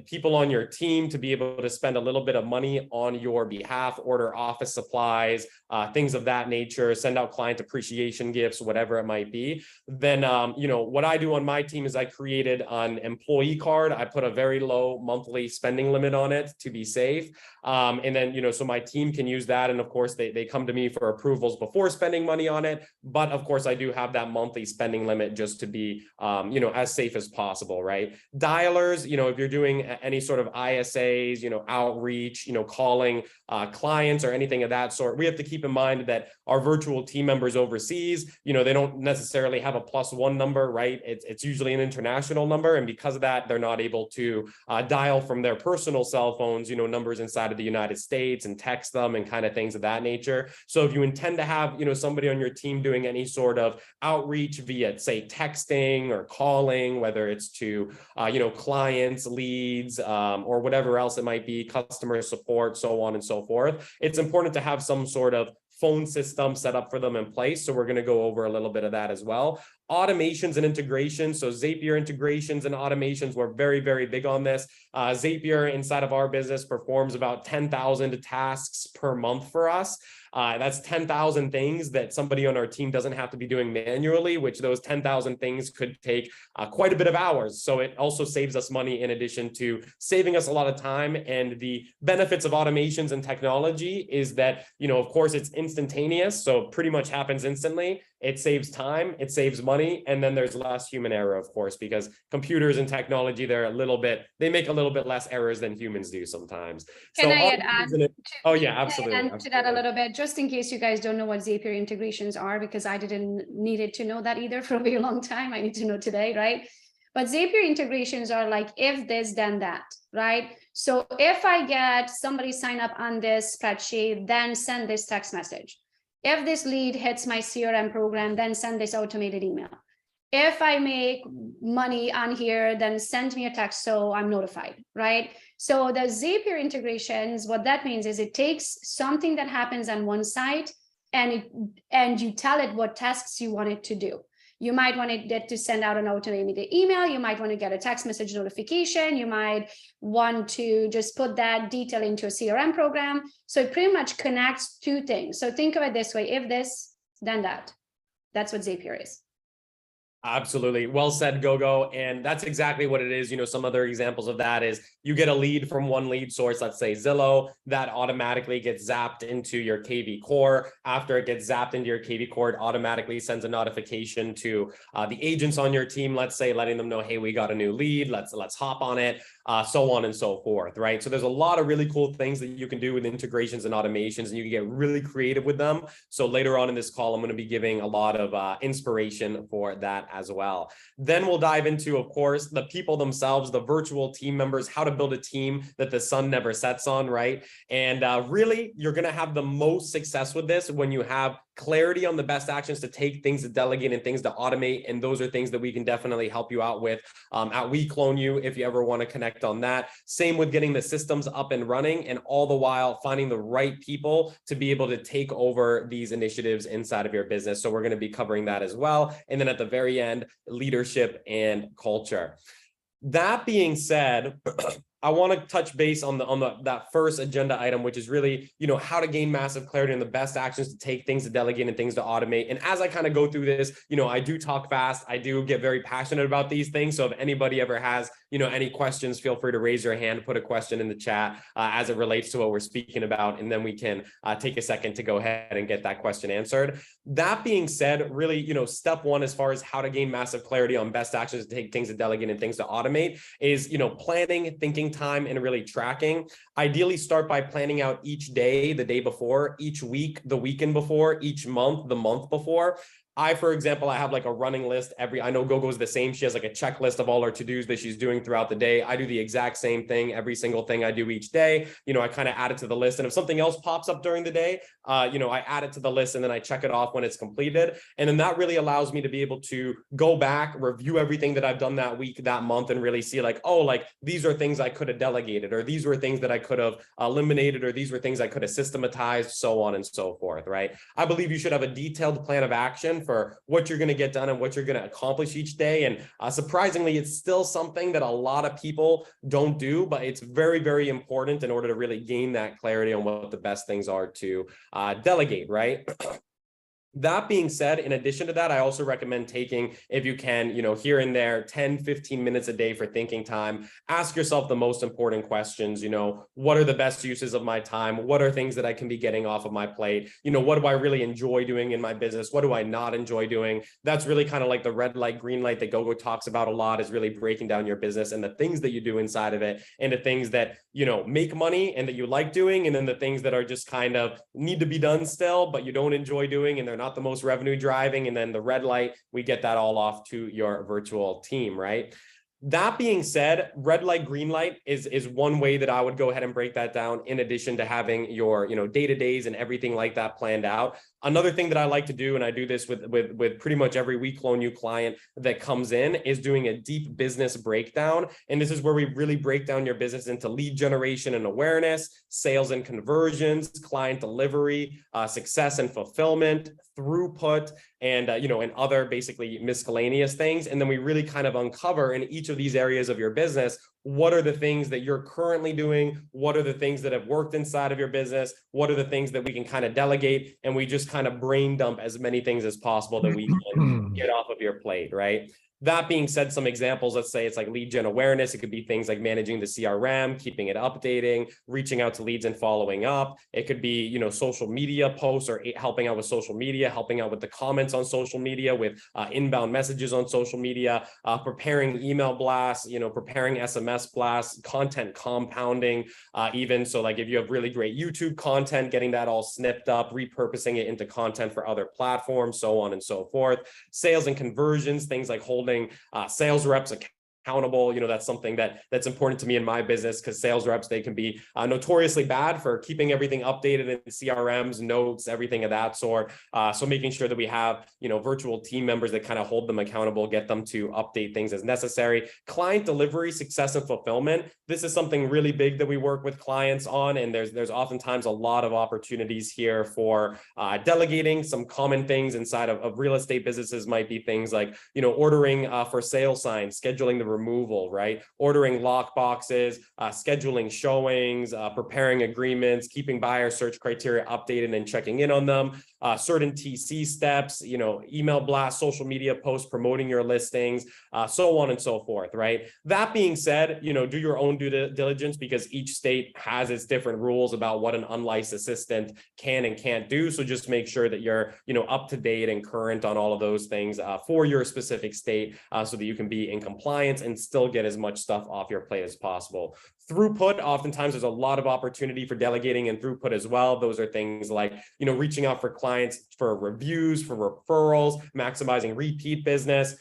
S5: people on your team to be able to spend a little bit of money on your behalf, order office supplies, things of that nature, send out client appreciation gifts, whatever it might be, then what I do on my team is I created an employee card. I put a very low monthly spending limit on it to be safe, and then so my team can use that, and of course they come to me for approvals before spending money on it, but of course I do have that monthly spending limit just to be as safe as possible, right? Dialers, if you're doing any sort of ISAs, outreach, calling clients or anything of that sort, we have to keep in mind that our virtual team members overseas, they don't necessarily have a +1 number, right? It's usually an international number, and because of that, they're not able to dial from their personal cell phones, numbers inside of the United States and text them and kind of things of that nature. So if you intend to have, somebody on your team doing any sort of outreach via, say, texting or calling, whether it's to, clients, leads, or whatever else it might be, customer support, so on and so forth, it's important to have some sort of phone system set up for them in place. So we're going to go over a little bit of that as well. Automations and integrations. So Zapier integrations and automations, we're very big on this. Zapier inside of our business performs about 10,000 tasks per month for us. That's 10,000 things that somebody on our team doesn't have to be doing manually, which those 10,000 things could take quite a bit of hours. So it also saves us money in addition to saving us a lot of time. And the benefits of automations and technology is that, of course, it's instantaneous, so pretty much happens instantly. It saves time, it saves money, and then there's less human error, of course, because computers and technology, they make a little bit less errors than humans do sometimes.
S1: Can
S5: So
S1: I add?
S5: oh yeah, absolutely.
S1: To that a little bit, just in case you guys don't know what Zapier integrations are, because I didn't needed to know that either for a very long time. I need to know today, right? But Zapier integrations are like if this, then that, right? So if I get somebody sign up on this spreadsheet, then send this text message. If this lead hits my CRM program, then send this automated email. If I make money on here, then send me a text so I'm notified, right? So the Zapier integrations, what that means is it takes something that happens on one site and you tell it what tasks you want it to do. You might want it to send out an automated email. You might want to get a text message notification. You might want to just put that detail into a CRM program. So it pretty much connects two things. So think of it this way: if this, then that. That's what Zapier is.
S5: Absolutely. Well said, Gogo. And that's exactly what it is. You know, some other examples of that is you get a lead from one lead source, let's say Zillow, that automatically gets zapped into your KV core. After it gets zapped into your KV core, it automatically sends a notification to the agents on your team, let's say, letting them know, hey, we got a new lead, let's hop on it, so on and so forth, right? So there's a lot of really cool things that you can do with integrations and automations, and you can get really creative with them. So later on in this call, I'm going to be giving a lot of inspiration for that as well. Then we'll dive into, of course, the people themselves, the virtual team members, how to build a team that the sun never sets on, right? And really, you're going to have the most success with this when you have clarity on the best actions to take, things to delegate, and things to automate. And those are things that we can definitely help you out with at We Clone You if you ever want to connect on that. Same with getting the systems up and running, and all the while finding the right people to be able to take over these initiatives inside of your business. So we're going to be covering that as well. And then at the very end, leadership and culture. That being said, I want to touch base on that first agenda item, which is really, you know, how to gain massive clarity on the best actions to take, things to delegate, and things to automate. And as I kind of go through this, you know, I do talk fast. I do get very passionate about these things. So if anybody ever has, you know, any questions, feel free to raise your hand, put a question in the chat as it relates to what we're speaking about, and then we can take a second to go ahead and get that question answered. That being said, really, you know, step one, as far as how to gain massive clarity on best actions to take, things to delegate, and things to automate, is, you know, planning, thinking time, and really tracking. Ideally, start by planning out each day, the day before, each week, the weekend before, each month, the month before. For example, I have like a running list I know Gogo's the same. She has like a checklist of all her to-dos that she's doing throughout the day. I do the exact same thing, every single thing I do each day. You know, I kind of add it to the list. And if something else pops up during the day, you know, I add it to the list and then I check it off when it's completed. And then that really allows me to be able to go back, review everything that I've done that week, that month, and really see like, oh, like these are things I could have delegated, or these were things that I could have eliminated, or these were things I could have systematized, so on and so forth, right? I believe you should have a detailed plan of action for what you're going to get done and what you're going to accomplish each day. And surprisingly, it's still something that a lot of people don't do, but it's very, very important in order to really gain that clarity on what the best things are to delegate, right? That being said, in addition to that, I also recommend taking, if you can, you know, here and there, 10, 15 minutes a day for thinking time. Ask yourself the most important questions. You know, what are the best uses of my time? What are things that I can be getting off of my plate? You know, what do I really enjoy doing in my business? What do I not enjoy doing? That's really kind of like the red light, green light that Gogo talks about a lot, is really breaking down your business and the things that you do inside of it, and the things that, you know, make money and that you like doing, and then the things that are just kind of need to be done still, but you don't enjoy doing, and they're not the most revenue driving. And then the red light, we get that all off to your virtual team, right? That being said, red light, green light is one way that I would go ahead and break that down, in addition to having your, you know, day-to-days and everything like that planned out. Another thing that I like to do, and I do this with pretty much every We Clone You client that comes in, is doing a deep business breakdown. And this is where we really break down your business into lead generation and awareness, sales and conversions, client delivery, success and fulfillment, throughput, and you know, and other basically miscellaneous things. And then we really kind of uncover in each of these areas of your business, what are the things that you're currently doing? What are the things that have worked inside of your business? What are the things that we can kind of delegate? And we just kind of brain dump as many things as possible that we can get off of your plate, right? That being said, some examples, let's say it's like lead gen awareness. It could be things like managing the CRM, keeping it updating, reaching out to leads and following up. It could be, social media posts or helping out with social media, helping out with the comments on social media, with inbound messages on social media, preparing email blasts, preparing SMS blasts, content compounding, even. So like if you have really great YouTube content, getting that all snipped up, repurposing it into content for other platforms, so on and so forth. Sales and conversions, things like holding sales reps accountable. That's something that's important to me in my business, because sales reps, they can be notoriously bad for keeping everything updated in CRMs, notes, everything of that sort. So making sure that we have, virtual team members that kind of hold them accountable, get them to update things as necessary. Client delivery, success and fulfillment. This is something really big that we work with clients on, and there's oftentimes a lot of opportunities here for delegating. Some common things inside of real estate businesses might be things like, ordering for sale signs, scheduling the removal, right? Ordering lock boxes, scheduling showings, preparing agreements, keeping buyer search criteria updated and checking in on them, certain TC steps, email blast, social media posts, promoting your listings, so on and so forth, right? That being said, do your own due diligence, because each state has its different rules about what an unlicensed assistant can and can't do. So just make sure that you're, up to date and current on all of those things for your specific state, so that you can be in compliance and still get as much stuff off your plate as possible. Throughput, oftentimes there's a lot of opportunity for delegating and throughput as well. Those are things like, reaching out for clients for reviews, for referrals, maximizing repeat business,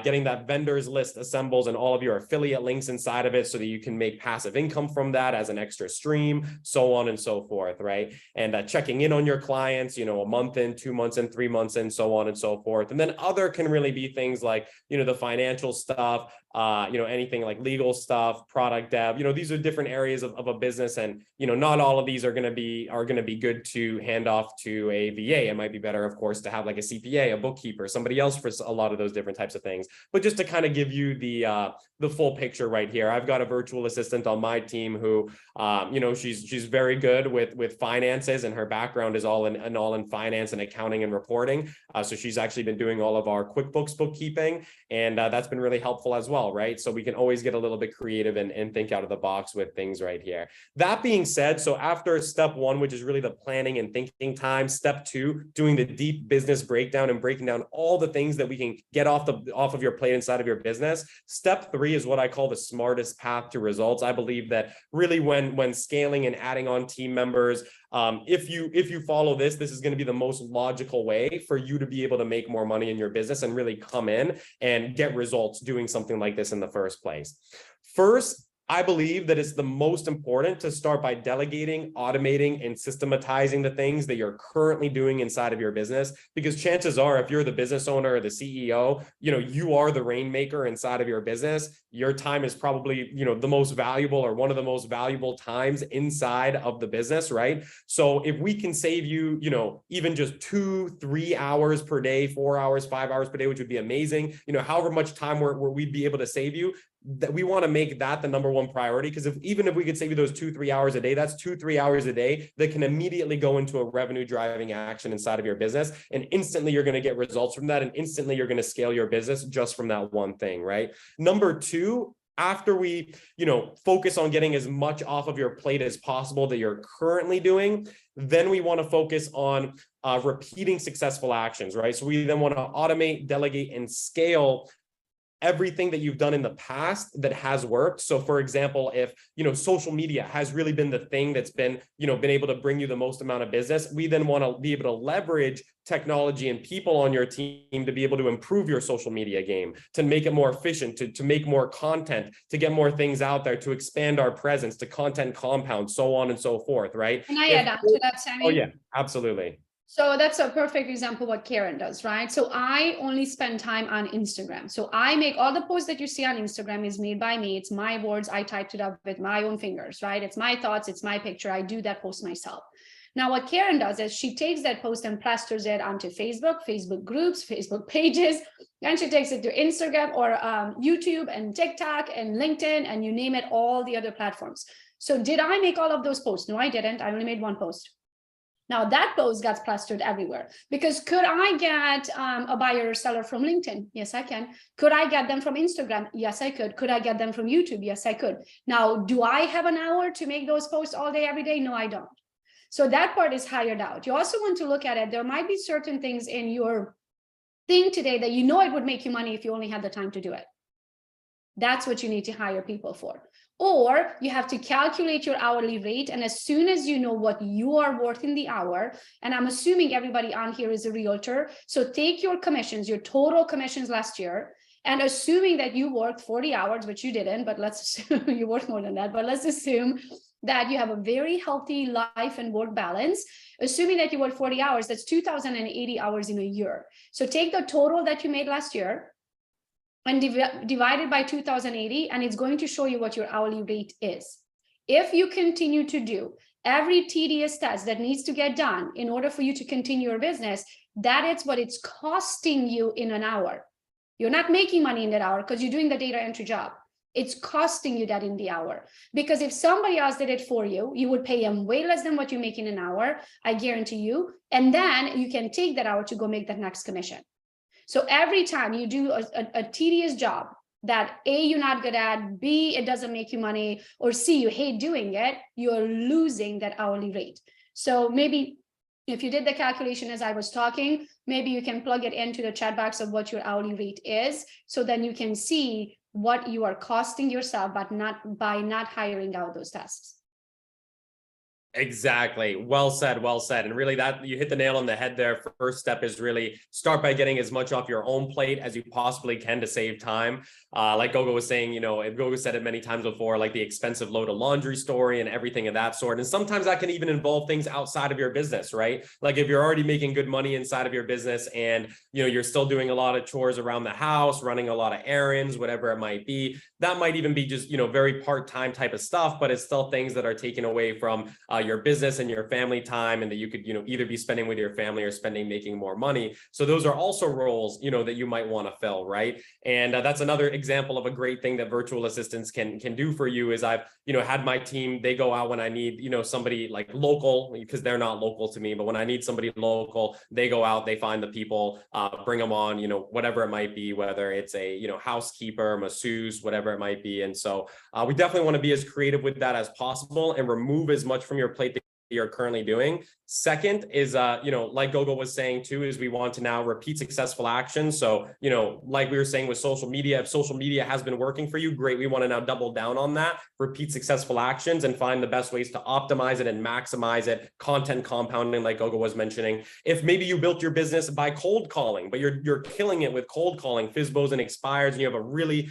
S5: getting that vendors list assembles and all of your affiliate links inside of it so that you can make passive income from that as an extra stream, so on and so forth, right? And checking in on your clients, a month in, 2 months in, 3 months in, so on and so forth. And then other can really be things like, the financial stuff, anything like legal stuff, product dev, these are different areas of a business. And, not all of these are going to be good to hand off to a VA. It might be better, of course, to have like a CPA, a bookkeeper, somebody else for a lot of those different types of things. But just to kind of give you the full picture right here, I've got a virtual assistant on my team who, she's very good with finances, and her background is all in finance and accounting and reporting. So she's actually been doing all of our QuickBooks bookkeeping, and that's been really helpful as well, right? So we can always get a little bit creative and think out of the box with things right here. That being said, so after step one, which is really the planning and thinking time, step two, doing the deep business breakdown and breaking down all the things that we can get off of your plate inside of your business. Step three is what I call the smartest path to results. I believe that really when scaling and adding on team members, if you follow this is going to be the most logical way for you to be able to make more money in your business and really come in and get results doing something like this in the first place. First, I believe that it's the most important to start by delegating, automating, and systematizing the things that you're currently doing inside of your business. Because chances are, if you're the business owner or the CEO, you are the rainmaker inside of your business. Your time is probably, the most valuable or one of the most valuable times inside of the business, right? So if we can save you, even just 2-3 hours per day, 4 hours, 5 hours per day, which would be amazing, however much time we'd be able to save you, that we want to make that the number one priority. Because even if we could save you those 2-3 hours a day, that's 2-3 hours a day that can immediately go into a revenue driving action inside of your business. And instantly you're going to get results from that. And instantly you're going to scale your business just from that one thing, right? Number two, after we, focus on getting as much off of your plate as possible that you're currently doing, then we want to focus on repeating successful actions, right? So we then want to automate, delegate, and scale everything that you've done in the past that has worked. So for example, if, social media has really been the thing that's been able to bring you the most amount of business, we then want to be able to leverage technology and people on your team to be able to improve your social media game, to make it more efficient, to make more content, to get more things out there, to expand our presence, to content compound, so on and so forth, right?
S1: Can I add on to that, Sami?
S5: Oh yeah, absolutely.
S1: So that's a perfect example what Karen does, right? So I only spend time on Instagram. So I make all the posts that you see on Instagram is made by me. It's my words. I typed it up with my own fingers, right? It's my thoughts. It's my picture. I do that post myself. Now, what Karen does is she takes that post and plasters it onto Facebook groups, Facebook pages, and she takes it to Instagram or YouTube and TikTok and LinkedIn and you name it, all the other platforms. So did I make all of those posts? No, I didn't. I only made one post. Now that post got plastered everywhere, because could I get a buyer or seller from LinkedIn? Yes, I can. Could I get them from Instagram? Yes, I could. Could I get them from YouTube? Yes, I could. Now, do I have an hour to make those posts all day, every day? No, I don't. So that part is hired out. You also want to look at it. There might be certain things in your thing today that you know it would make you money if you only had the time to do it. That's what you need to hire people for. Or you have to calculate your hourly rate. And as soon as you know what you are worth in the hour, and I'm assuming everybody on here is a realtor, so take your commissions, your total commissions last year, and assuming that you worked 40 hours, which you didn't, but let's assume you worked more than that, but let's assume that you have a very healthy life and work balance. Assuming that you work 40 hours, that's 2,080 hours in a year. So take the total that you made last year and divide it by 2,080, and it's going to show you what your hourly rate is. If you continue to do every tedious task that needs to get done in order for you to continue your business, that is what it's costing you in an hour. You're not making money in that hour because you're doing the data entry job. It's costing you that in the hour. Because if somebody else did it for you, you would pay them way less than what you make in an hour, I guarantee you. And then you can take that hour to go make that next commission. So every time you do a tedious job that A, you're not good at, B, it doesn't make you money, or C, you hate doing it, you're losing that hourly rate. So maybe if you did the calculation as I was talking, maybe you can plug it into the chat box of what your hourly rate is. So then you can see what you are costing yourself, but not by not hiring out those tasks.
S5: Exactly. Well said. Well said. And really that you hit the nail on the head there. First step is really start by getting as much off your own plate as you possibly can to save time. Like Gogo was saying, you know, Gogo said it many times before, like the expensive load of laundry story and everything of that sort. And sometimes that can even involve things outside of your business, right? Like if you're already making good money inside of your business and, you know, you're still doing a lot of chores around the house, running a lot of errands, whatever it might be, that might even be just, you know, very part-time type of stuff, but it's still things that are taken away from your business and your family time, and that you could, you know, either be spending with your family or spending making more money. So those are also roles, you know, that you might want to fill, right? And that's another example of a great thing that virtual assistants can do for you is I've, you know, had my team, they go out when I need, you know, somebody like local, because they're not local to me, but when I need somebody local, they go out, they find the people, bring them on, you know, whatever it might be, whether it's a, you know, housekeeper, masseuse, whatever it might be. And so we definitely want to be as creative with that as possible and remove as much from your plate that you're currently doing. Second is, you know, like Gogo was saying too, is we want to now repeat successful actions. So, you know, like we were saying with social media, if social media has been working for you, great. We want to now double down on that, repeat successful actions and find the best ways to optimize it and maximize it. Content compounding, like Gogo was mentioning. If maybe you built your business by cold calling, but you're killing it with cold calling, FSBOs and expires, and you have a really,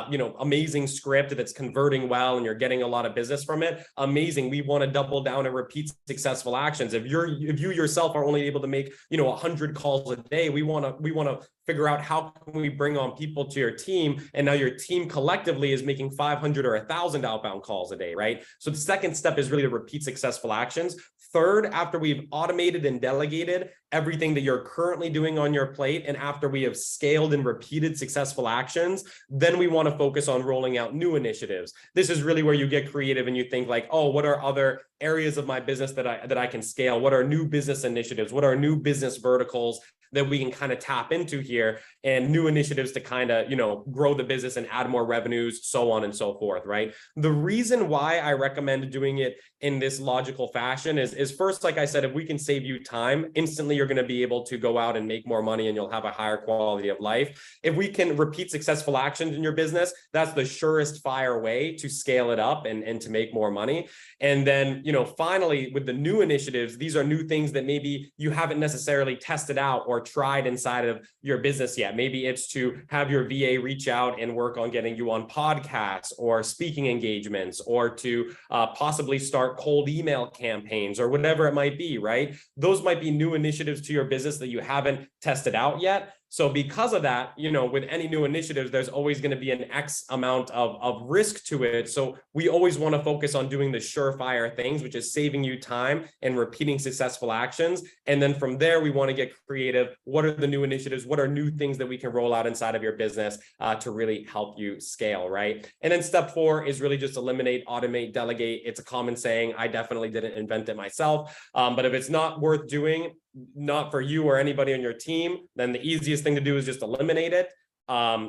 S5: you know, amazing script that's converting well and you're getting a lot of business from it, amazing. We want to double down and repeat successful actions. If you yourself are only able to make, you know, 100 calls a day, we want to figure out how can we bring on people to your team, and now your team collectively is making 500 or 1,000 outbound calls a day, right? So the second step is really to repeat successful actions. Third, after we've automated and delegated everything that you're currently doing on your plate, and after we have scaled and repeated successful actions, then we want to focus on rolling out new initiatives. This is really where you get creative and you think like, oh, what are other areas of my business that I can scale? What are new business initiatives? What are new business verticals that we can kind of tap into here, and new initiatives to kind of, you know, grow the business and add more revenues, so on and so forth, right? The reason why I recommend doing it in this logical fashion is first, like I said, if we can save you time, instantly you're going to be able to go out and make more money and you'll have a higher quality of life. If we can repeat successful actions in your business, that's the surest fire way to scale it up and to make more money. And then, you know, finally, with the new initiatives, these are new things that maybe you haven't necessarily tested out or tried inside of your business yet. Maybe it's to have your VA reach out and work on getting you on podcasts or speaking engagements, or to possibly start cold email campaigns or whatever it might be, right? Those might be new initiatives to your business that you haven't tested out yet. So because of that, with any new initiatives, there's always going to be an X amount of risk to it. So we always want to focus on doing the surefire things, which is saving you time and repeating successful actions. And then from there, we want to get creative. What are the new initiatives? What are new things that we can roll out inside of your business to really help you scale, right? And then step 4 is really just eliminate, automate, delegate. It's a common saying. I definitely didn't invent it myself. But if it's not worth doing, not for you or anybody on your team, then the easiest thing to do is just eliminate it.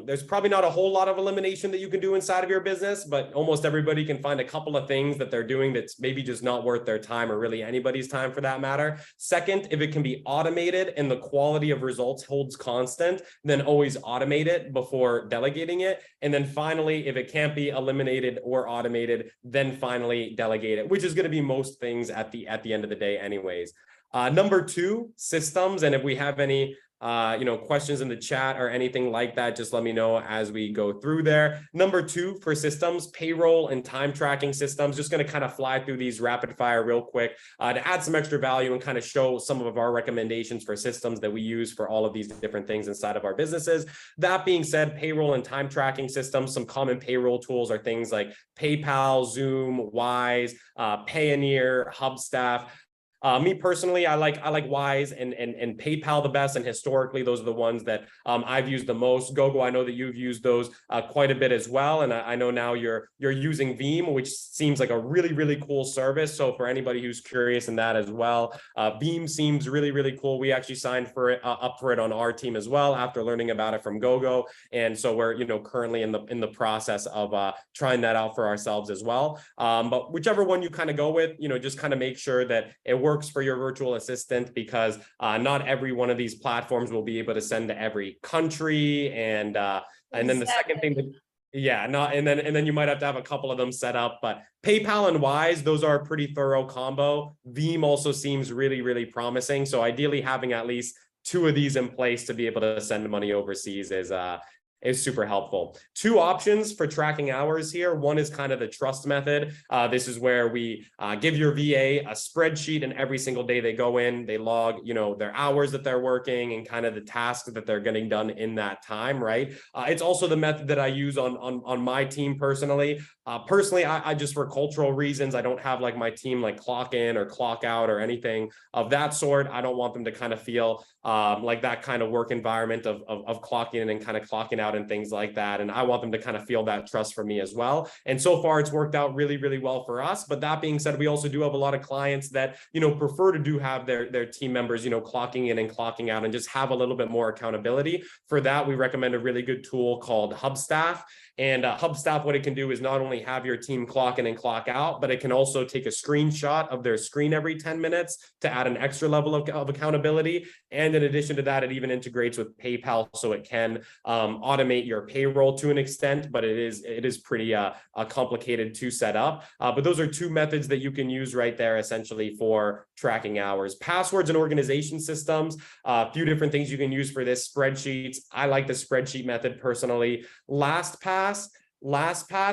S5: There's probably not a whole lot of elimination that you can do inside of your business, but almost everybody can find a couple of things that they're doing that's maybe just not worth their time, or really anybody's time for that matter. Second, if it can be automated and the quality of results holds constant, then always automate it before delegating it. And then finally, if it can't be eliminated or automated, then finally delegate it, which is going to be most things at the end of the day anyways. Number 2, systems. And if we have any questions in the chat or anything like that, just let me know as we go through there. Number 2 for systems, payroll and time tracking systems. Just going to kind of fly through these rapid fire real quick to add some extra value and kind of show some of our recommendations for systems that we use for all of these different things inside of our businesses. That being said, payroll and time tracking systems, some common payroll tools are things like PayPal, Zoom, Wise, Payoneer, Hubstaff. Me personally, I like Wise and PayPal the best, and historically those are the ones that I've used the most. Gogo, I know that you've used those quite a bit as well, and I know now you're using Veeam, which seems like a really cool service. So for anybody who's curious in that as well, Veeam seems really cool. We actually signed for it up for it on our team as well after learning about it from Gogo, and so we're currently in the process of trying that out for ourselves as well. But whichever one you kind of go with, just kind of make sure that it works for your virtual assistant, because not every one of these platforms will be able to send to every country. And then the second thing that, and then you might have to have a couple of them set up. But PayPal and Wise, those are a pretty thorough combo. Veeam also seems really promising. So ideally having at least 2 of these in place to be able to send money overseas is super helpful. 2 options for tracking hours here. One is kind of the trust method. This is where we give your VA a spreadsheet, and every single day they go in, they log, their hours that they're working and kind of the tasks that they're getting done in that time, right? It's also the method that I use on my team personally. Personally, I just, for cultural reasons, I don't have like my team like clock in or clock out or anything of that sort. I don't want them to kind of feel like that kind of work environment of clocking in and kind of clocking out and things like that. And I want them to kind of feel that trust from me as well. And so far it's worked out really well for us. But that being said, we also do have a lot of clients that, prefer to have their team members, clocking in and clocking out and just have a little bit more accountability. For that, we recommend a really good tool called Hubstaff. And Hubstaff, what it can do is not only have your team clock in and clock out, but it can also take a screenshot of their screen every 10 minutes to add an extra level of accountability. And in addition to that, it even integrates with PayPal, so it can automate your payroll to an extent, but it is pretty complicated to set up. But those are 2 methods that you can use right there, essentially, for tracking hours. Passwords and organization systems, a few different things you can use for this. Spreadsheets. I like the spreadsheet method personally. LastPass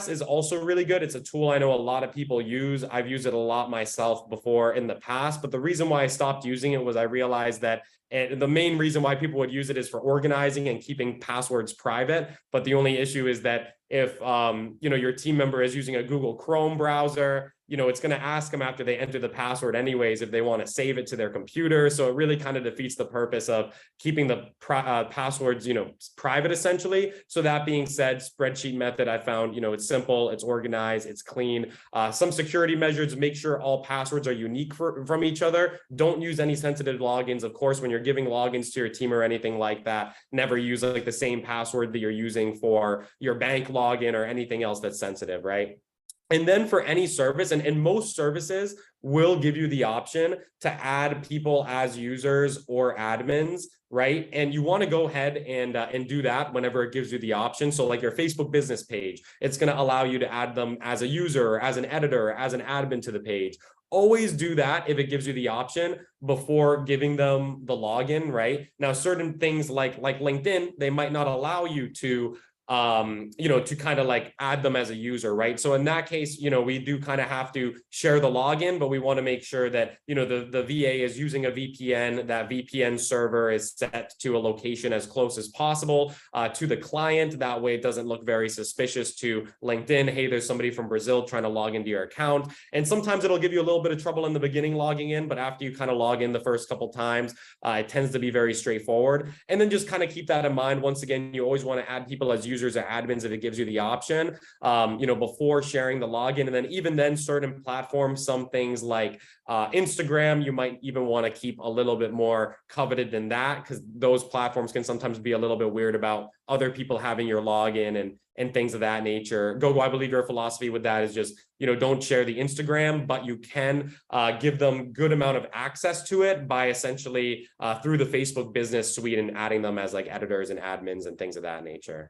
S5: is also really good. It's a tool I know a lot of people use. I've used it a lot myself before in the past, but the reason why I stopped using it was I realized that the main reason why people would use it is for organizing and keeping passwords private. But the only issue is that if your team member is using a Google Chrome browser, it's going to ask them after they enter the password anyways if they want to save it to their computer. So it really kind of defeats the purpose of keeping the passwords, private essentially. So that being said, spreadsheet method, I found, it's simple, it's organized, it's clean. Some security measures, make sure all passwords are unique from each other. Don't use any sensitive logins. Of course, when you're giving logins to your team or anything like that, never use like the same password that you're using for your bank login or anything else that's sensitive, right? And then for any service, and most services will give you the option to add people as users or admins, right? And you want to go ahead and do that whenever it gives you the option. So like your Facebook business page, it's going to allow you to add them as a user, or as an editor, or as an admin to the page. Always do that if it gives you the option before giving them the login, right? Now, certain things like LinkedIn, they might not allow you to to kind of like add them as a user, right? So in that case, we do kind of have to share the login, but we want to make sure that, the VA is using a VPN, that VPN server is set to a location as close as possible to the client. That way it doesn't look very suspicious to LinkedIn. Hey, there's somebody from Brazil trying to log into your account. And sometimes it'll give you a little bit of trouble in the beginning logging in, but after you kind of log in the first couple times, it tends to be very straightforward. And then just kind of keep that in mind. Once again, you always want to add people as users or admins if it gives you the option, before sharing the login. And then even then, certain platforms, some things like Instagram, you might even want to keep a little bit more coveted than that, because those platforms can sometimes be a little bit weird about other people having your login and things of that nature. Gogo, I believe your philosophy with that is just, don't share the Instagram, but you can give them good amount of access to it by essentially through the Facebook business suite and adding them as like editors and admins and things of that nature.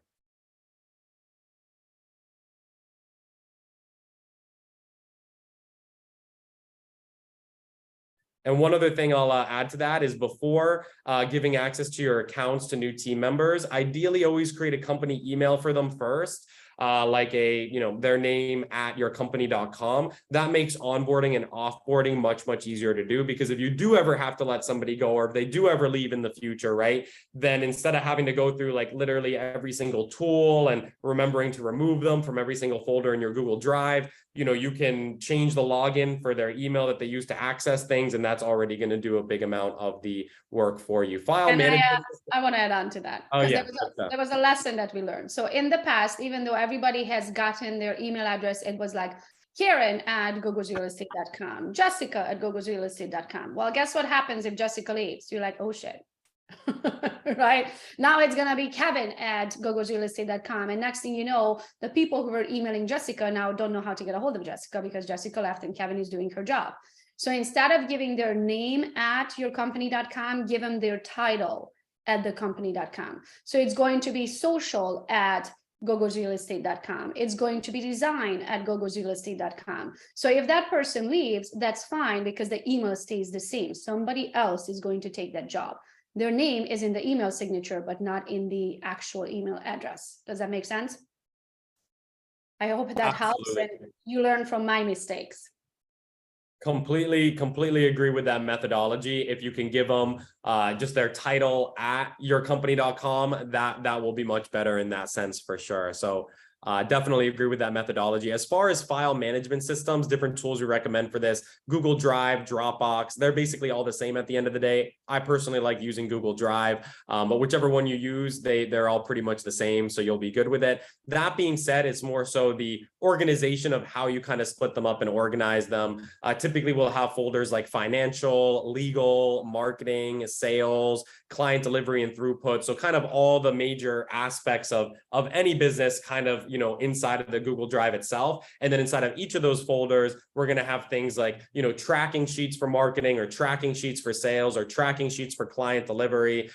S5: And one other thing I'll add to that is before giving access to your accounts to new team members, ideally always create a company email for them first. Like their name at yourcompany.com. That makes onboarding and offboarding much, much easier to do, because if you do ever have to let somebody go, or if they do ever leave in the future, right, then instead of having to go through like literally every single tool and remembering to remove them from every single folder in your Google Drive, you can change the login for their email that they use to access things, and that's already going to do a big amount of the work for you. File management.
S1: I want to add on to that.
S5: Oh, yeah.
S1: There was a lesson that we learned. So in the past, even though everybody has gotten their email address, it was like Karen@gogosrealestate.com, Jessica@gogosrealestate.com. Well, guess what happens if Jessica leaves? You're like, oh shit. Right now it's gonna be Kevin@gogosrealestate.com, and next thing you know, the people who were emailing Jessica now don't know how to get a hold of Jessica because Jessica left and Kevin is doing her job. So instead of giving their name at yourcompany.com, give them their title at thecompany.com. So it's going to be social@gogosrealestate.com. It's going to be design@gogosrealestate.com. So if that person leaves, that's fine, because the email stays the same. Somebody else is going to take that job. Their name is in the email signature, but not in the actual email address. Does that make sense? I hope that helps and you learn from my mistakes.
S5: Completely agree with that methodology. If you can give them just their title at yourcompany.com, that will be much better in that sense for sure. So definitely agree with that methodology. As far as file management systems, different tools we recommend for this: Google Drive, Dropbox, they're basically all the same at the end of the day. I personally like using Google Drive, but whichever one you use, they're all pretty much the same, so you'll be good with it. That being said, it's more so the organization of how you kind of split them up and organize them. Typically, we'll have folders like financial, legal, marketing, sales, client delivery, and throughput. So kind of all the major aspects of any business kind of, inside of the Google Drive itself. And then inside of each of those folders, we're going to have things like, tracking sheets for marketing, or tracking sheets for sales, or tracking sheets for client delivery,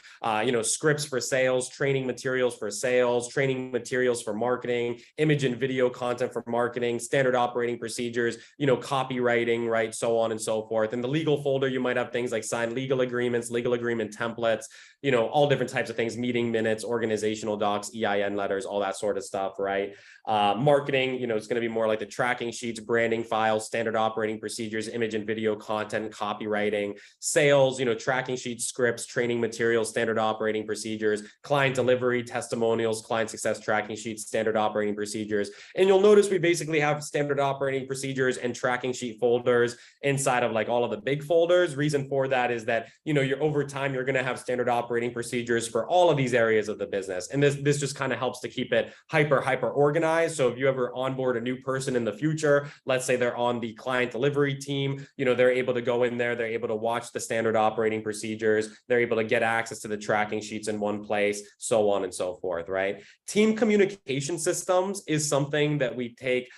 S5: scripts for sales, training materials for sales, training materials for marketing, image and video content for marketing, standard operating procedures, copywriting, right? So on and so forth. In the legal folder, you might have things like signed legal agreements, legal agreement templates, all different types of things, meeting minutes, organizational docs, EIN letters, all that sort of stuff, right? Marketing, it's going to be more like the tracking sheets, branding files, standard operating procedures, image and video content, copywriting. Sales, tracking sheets, scripts, training materials, standard operating procedures, client delivery, testimonials, client success tracking sheets, standard operating procedures. And you'll notice we basically have standard operating procedures and tracking sheet folders inside of like all of the big folders. Reason for that is that, you're over time, you're going to have standard operating procedures for all of these areas of the business. And this just kind of helps to keep it hyper organized. So if you ever onboard a new person in the future, let's say they're on the client delivery team, they're able to go in there, they're able to watch the standard operating procedures, they're able to get access to the tracking sheets in one place, so on and so forth, right? Team communication systems is something that we take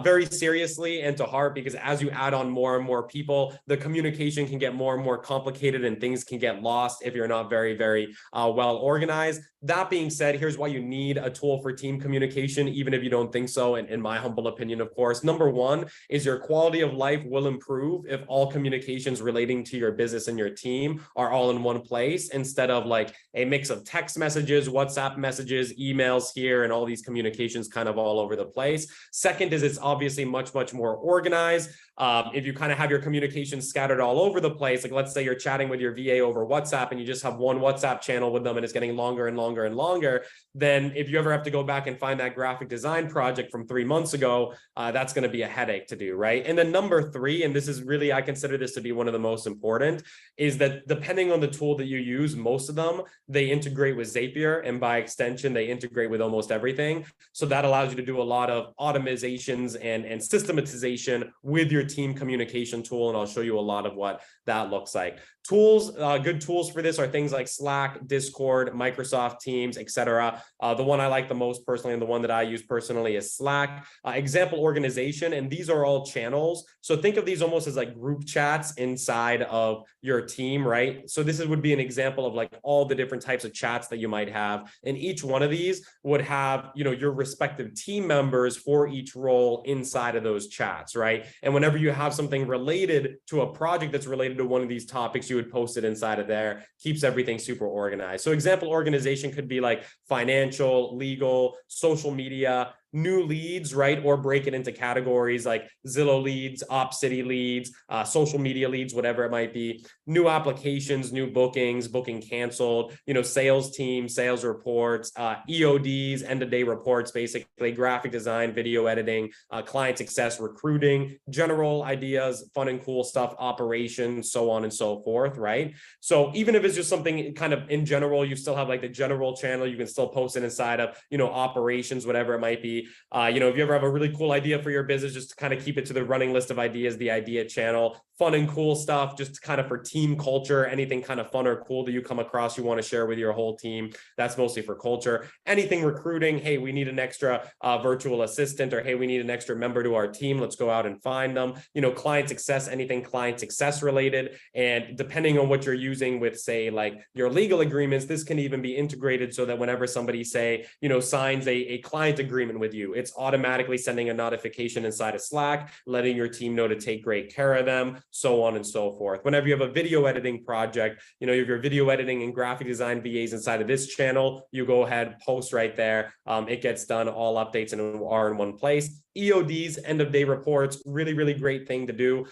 S5: very seriously and to heart, because as you add on more and more people, the communication can get more and more complicated and things can get lost if you're not very, very well organized. That being said, here's why you need a tool for team communication, even if you don't think so, and in my humble opinion, of course. Number one is your quality of life will improve if all communications relating to your business and your team are all in one place, instead of like a mix of text messages, WhatsApp messages, emails here, and all these communications kind of all over the place. Second is it's obviously much, much more organized. If you kind of have your communications scattered all over the place, like let's say you're chatting with your VA over WhatsApp and you just have one WhatsApp channel with them and it's getting longer and longer and longer, then if you ever have to go back and find that graphic design project from 3 months ago, that's going to be a headache to do, right? And then number three, and this is really, I consider this to be one of the most important, is that depending on the tool that you use, most of them, they integrate with Zapier, and by extension, they integrate with almost everything. So that allows you to do a lot of automizations and systematization with your team communication tool. And I'll show you a lot of what that looks like. Tools, good tools for this are things like Slack, Discord, Microsoft Teams, etc. The one I like the most personally, and the one that I use personally, is Slack. Example organization, and these are all channels. So think of these almost as like group chats inside of your team, right? So this would be an example of like all the different types of chats that you might have, and each one of these would have, you know, your respective team members for each role inside of those chats, right? And whenever you have something related to a project that's related to one of these topics, you would post it inside of there. Keeps everything super organized. So example organization could be like financial, legal, social media, new leads, right? Or break it into categories like Zillow leads, OpCity leads, social media leads, whatever it might be, new applications, new bookings, booking canceled, you know, sales team, sales reports, EODs, end of day reports, basically graphic design, video editing, client success, recruiting, general ideas, fun and cool stuff, operations, so on and so forth, right? So even if it's just something kind of in general, you still have like the general channel, you can still post it inside of, you know, operations, whatever it might be. You know, if you ever have a really cool idea for your business, just to kind of keep it to the running list of ideas, the idea channel, fun and cool stuff, just kind of for team culture, anything kind of fun or cool that you come across, you want to share with your whole team. That's mostly for culture. Anything recruiting, hey, we need an extra virtual assistant, or hey, we need an extra member to our team. Let's go out and find them. You know, client success, anything client success related. And depending on what you're using with, say, like your legal agreements, this can even be integrated so that whenever somebody, say, you know, signs a client agreement with you, it's automatically sending a notification inside of Slack, letting your team know to take great care of them, so on and so forth. Whenever you have a video editing project, you know, you have your video editing and graphic design VAs inside of this channel, you go ahead, post right there. It gets done, all updates are in one place. EODs, end of day reports, really, really great thing to do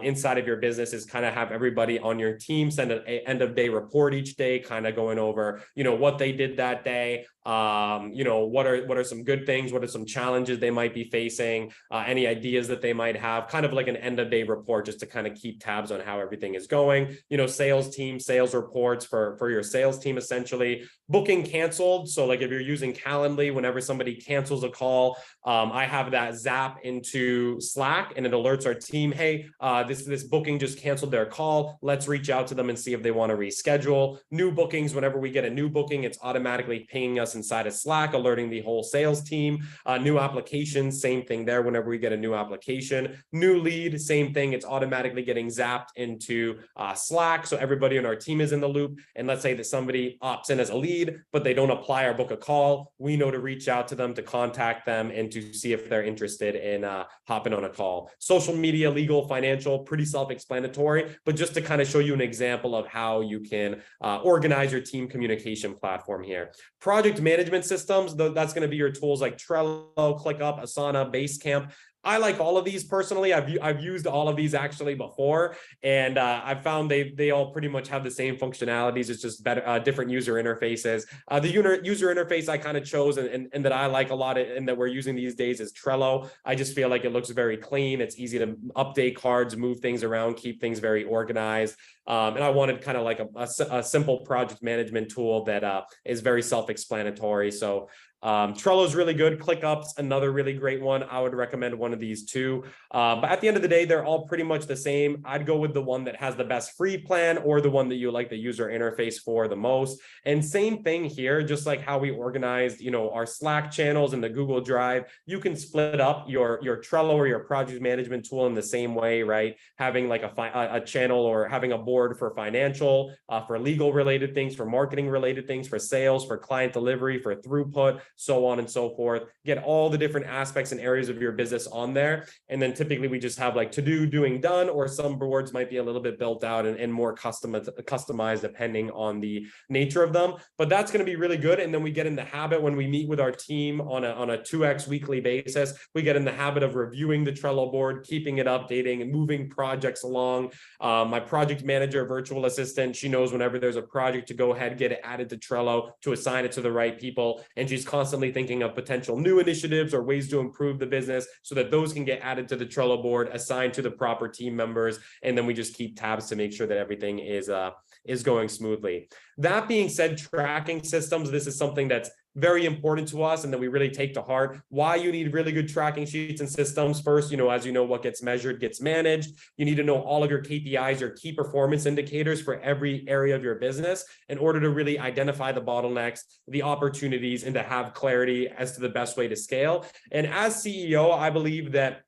S5: inside of your business, is kind of have everybody on your team send an end of day report each day, kind of going over, you know, what they did that day, you know, what are some good things, what are some challenges they might be facing, any ideas that they might have, kind of like an end of day report, just to kind of keep tabs on how everything is going. You know, sales team, sales reports for your sales team, essentially. Booking canceled, so like if you're using Calendly, whenever somebody cancels a call, I have that zap into Slack and it alerts our team, hey, this booking just canceled their call. Let's reach out to them and see if they want to reschedule. New bookings, whenever we get a new booking, it's automatically pinging us inside of Slack, alerting the whole sales team. New applications, same thing there. Whenever we get a new application, new lead, same thing. It's automatically getting zapped into Slack, so everybody on our team is in the loop. And let's say that somebody opts in as a lead, but they don't apply or book a call, we know to reach out to them, to contact them, and to see if they're interested in hopping on a call. Social media, legal, financial, pretty self-explanatory, but just to kind of show you an example of how you can organize your team communication platform here. Project management systems, that's going to be your tools like Trello, ClickUp, Asana, Basecamp. I like all of these personally. I've used all of these actually before, and I've found they all pretty much have the same functionalities. It's just better, different user interfaces. The user interface I kind of chose and that I like a lot and that we're using these days is Trello. I just feel like it looks very clean. It's easy to update cards, move things around, keep things very organized. And I wanted kind of like a simple project management tool that is very self-explanatory. So Trello is really good. ClickUp's another really great one. I would recommend one of these too. But at the end of the day, they're all pretty much the same. I'd go with the one that has the best free plan or the one that you like the user interface for the most. And same thing here, just like how we organized, our Slack channels and the Google Drive, you can split up your Trello or your project management tool in the same way, right? Having like a channel or having a board for financial, for legal related things, for marketing related things, for sales, for client delivery, for throughput, so on and so forth. Get all the different aspects and areas of your business on there. And then typically we just have like to do, doing, done, or some boards might be a little bit built out and more customized depending on the nature of them. But that's going to be really good. And then we get in the habit when we meet with our team on a 2x weekly basis, we get in the habit of reviewing the Trello board, keeping it updating and moving projects along. My project manager, virtual assistant, she knows whenever there's a project to go ahead, get it added to Trello, to assign it to the right people. And she's constantly thinking of potential new initiatives or ways to improve the business so that those can get added to the Trello board, assigned to the proper team members. And then we just keep tabs to make sure that everything is going smoothly. That being said, tracking systems, this is something that's very important to us and that we really take to heart. Why you need really good tracking sheets and systems. First, as you know, what gets measured gets managed. You need to know all of your KPIs, your key performance indicators for every area of your business in order to really identify the bottlenecks, the opportunities, and to have clarity as to the best way to scale. And as CEO, I believe that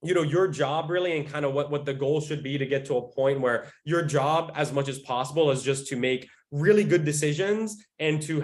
S5: your job really and kind of what the goal should be to get to a point where your job as much as possible is just to make really good decisions and to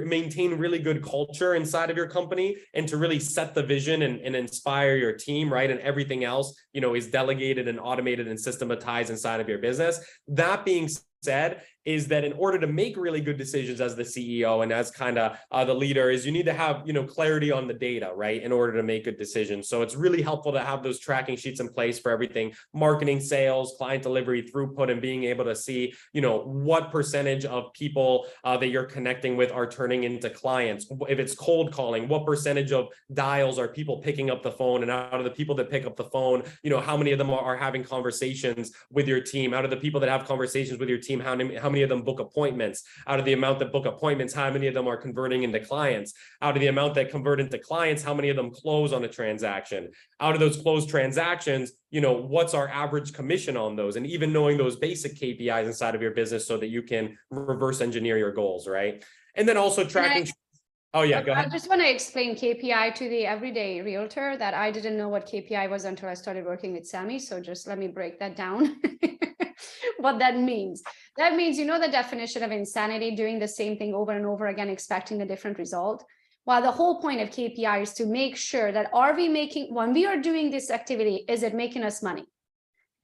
S5: maintain really good culture inside of your company and to really set the vision and inspire your team, right? And everything else, is delegated and automated and systematized inside of your business. That being said, is that in order to make really good decisions as the CEO and as kind of the leader is you need to have, clarity on the data, right? In order to make good decisions. So it's really helpful to have those tracking sheets in place for everything, marketing, sales, client delivery, throughput, and being able to see, what percentage of people that you're connecting with are turning into clients. If it's cold calling, what percentage of dials are people picking up the phone? And out of the people that pick up the phone, how many of them are having conversations with your team? Out of the people that have conversations with your team, how many of them book appointments? Out of the amount that book appointments, how many of them are converting into clients? Out of the amount that convert into clients, how many of them close on a transaction? Out of those closed transactions, what's our average commission on those? And even knowing those basic KPIs inside of your business so that you can reverse engineer your goals, right? And then also tracking. Oh yeah, go ahead.
S1: I just want to explain KPI to the everyday realtor that I didn't know what KPI was until I started working with Sami. So just let me break that down. What that means. That means, the definition of insanity, doing the same thing over and over again, expecting a different result. While the whole point of KPI is to make sure that when we are doing this activity, is it making us money?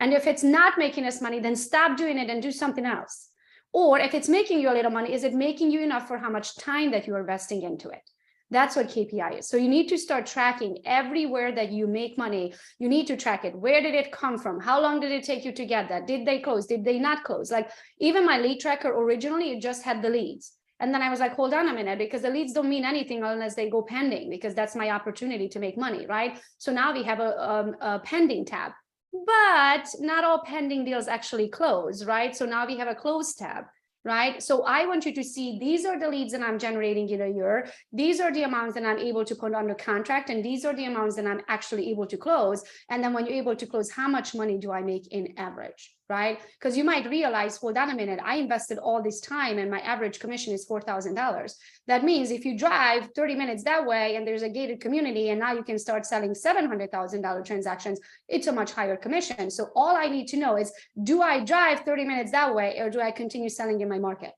S1: And if it's not making us money, then stop doing it and do something else. Or if it's making you a little money, is it making you enough for how much time that you're investing into it? That's what KPI is. So you need to start tracking everywhere that you make money. You need to track it. Where did it come from? How long did it take you to get that? Did they close? Did they not close? Like even my lead tracker originally, it just had the leads. And then I was like, hold on a minute, because the leads don't mean anything unless they go pending, because that's my opportunity to make money, right? So now we have a pending tab, but not all pending deals actually close, right? So now we have a close tab. Right. So I want you to see these are the leads that I'm generating in a year. These are the amounts that I'm able to put under contract. And these are the amounts that I'm actually able to close. And then when you're able to close, how much money do I make in average? Right? Because you might realize, hold on a minute, I invested all this time and my average commission is $4,000. That means if you drive 30 minutes that way and there's a gated community and now you can start selling $700,000 transactions, it's a much higher commission. So all I need to know is, do I drive 30 minutes that way or do I continue selling in my market?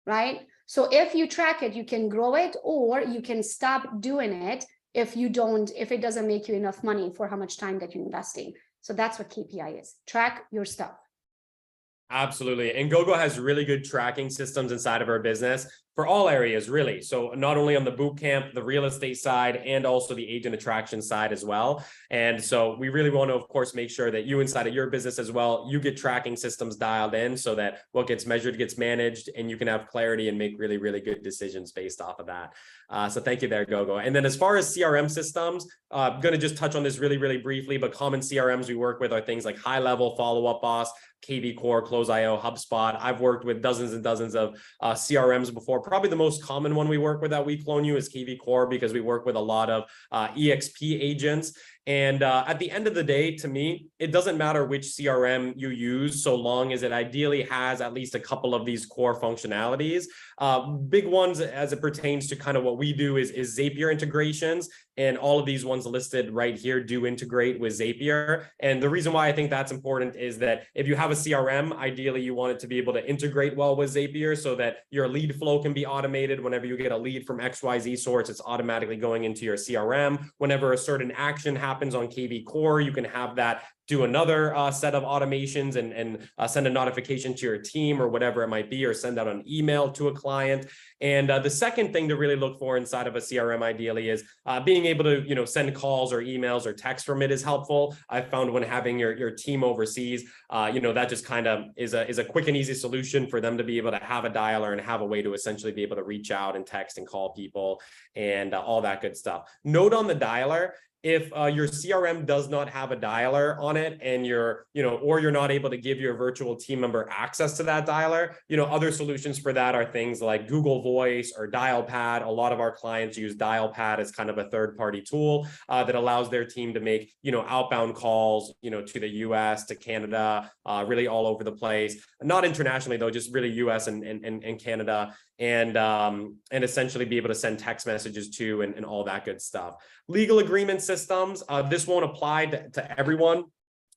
S1: Right? So if you track it, you can grow it or you can stop doing it if it doesn't make you enough money for how much time that you're investing. So that's what KPI is. Track your stuff.
S5: Absolutely. And GoGo has really good tracking systems inside of our business for all areas, really. So not only on the bootcamp, the real estate side, and also the agent attraction side as well. And so we really want to, of course, make sure that you inside of your business as well, you get tracking systems dialed in so that what gets measured gets managed and you can have clarity and make really, really good decisions based off of that. So thank you there, GoGo. And then as far as CRM systems, I'm going to just touch on this really, really briefly, but common CRMs we work with are things like High Level, Follow Up Boss, KV Core, Close.io, HubSpot. I've worked with dozens and dozens of CRMs before Probably the most common one we work with at We Clone You is KV Core, because we work with a lot of EXP agents. And at the end of the day, to me, it doesn't matter which CRM you use, so long as it ideally has at least a couple of these core functionalities. Big ones as it pertains to kind of what we do is Zapier integrations. And all of these ones listed right here do integrate with Zapier. And the reason why I think that's important is that if you have a CRM, ideally you want it to be able to integrate well with Zapier so that your lead flow can be automated. Whenever you get a lead from XYZ source, it's automatically going into your CRM. Whenever a certain action happens on KV Core, you can have that do another set of automations and send a notification to your team or whatever it might be, or send out an email to a client. And the second thing to really look for inside of a CRM ideally is being able to, send calls or emails or text from it is helpful. I found when having your team overseas, that just kind of is a quick and easy solution for them to be able to have a dialer and have a way to essentially be able to reach out and text and call people and all that good stuff. Note on the dialer, if your CRM does not have a dialer on it and or you're not able to give your virtual team member access to that dialer, other solutions for that are things like Google Voice or Dialpad. A lot of our clients use Dialpad as kind of a third-party tool that allows their team to make, outbound calls, to the US, to Canada, really all over the place. Not internationally though, just really US and Canada. And essentially be able to send text messages to and all that good stuff. Legal agreement systems, this won't apply to everyone.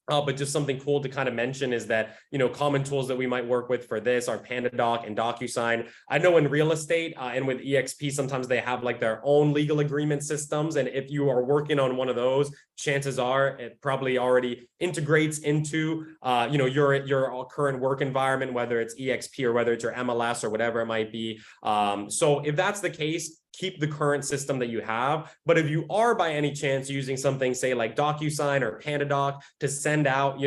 S5: But just something cool to kind of mention is that, common tools that we might work with for this are PandaDoc and DocuSign. I know in real estate and with EXP, sometimes they have like their own legal agreement systems. And if you are working on one of those, chances are it probably already integrates into, your current work environment, whether it's EXP or whether it's your MLS or whatever it might be. So if that's the case, keep the current system that you have. But if you are by any chance using something, say like DocuSign or PandaDoc to send out,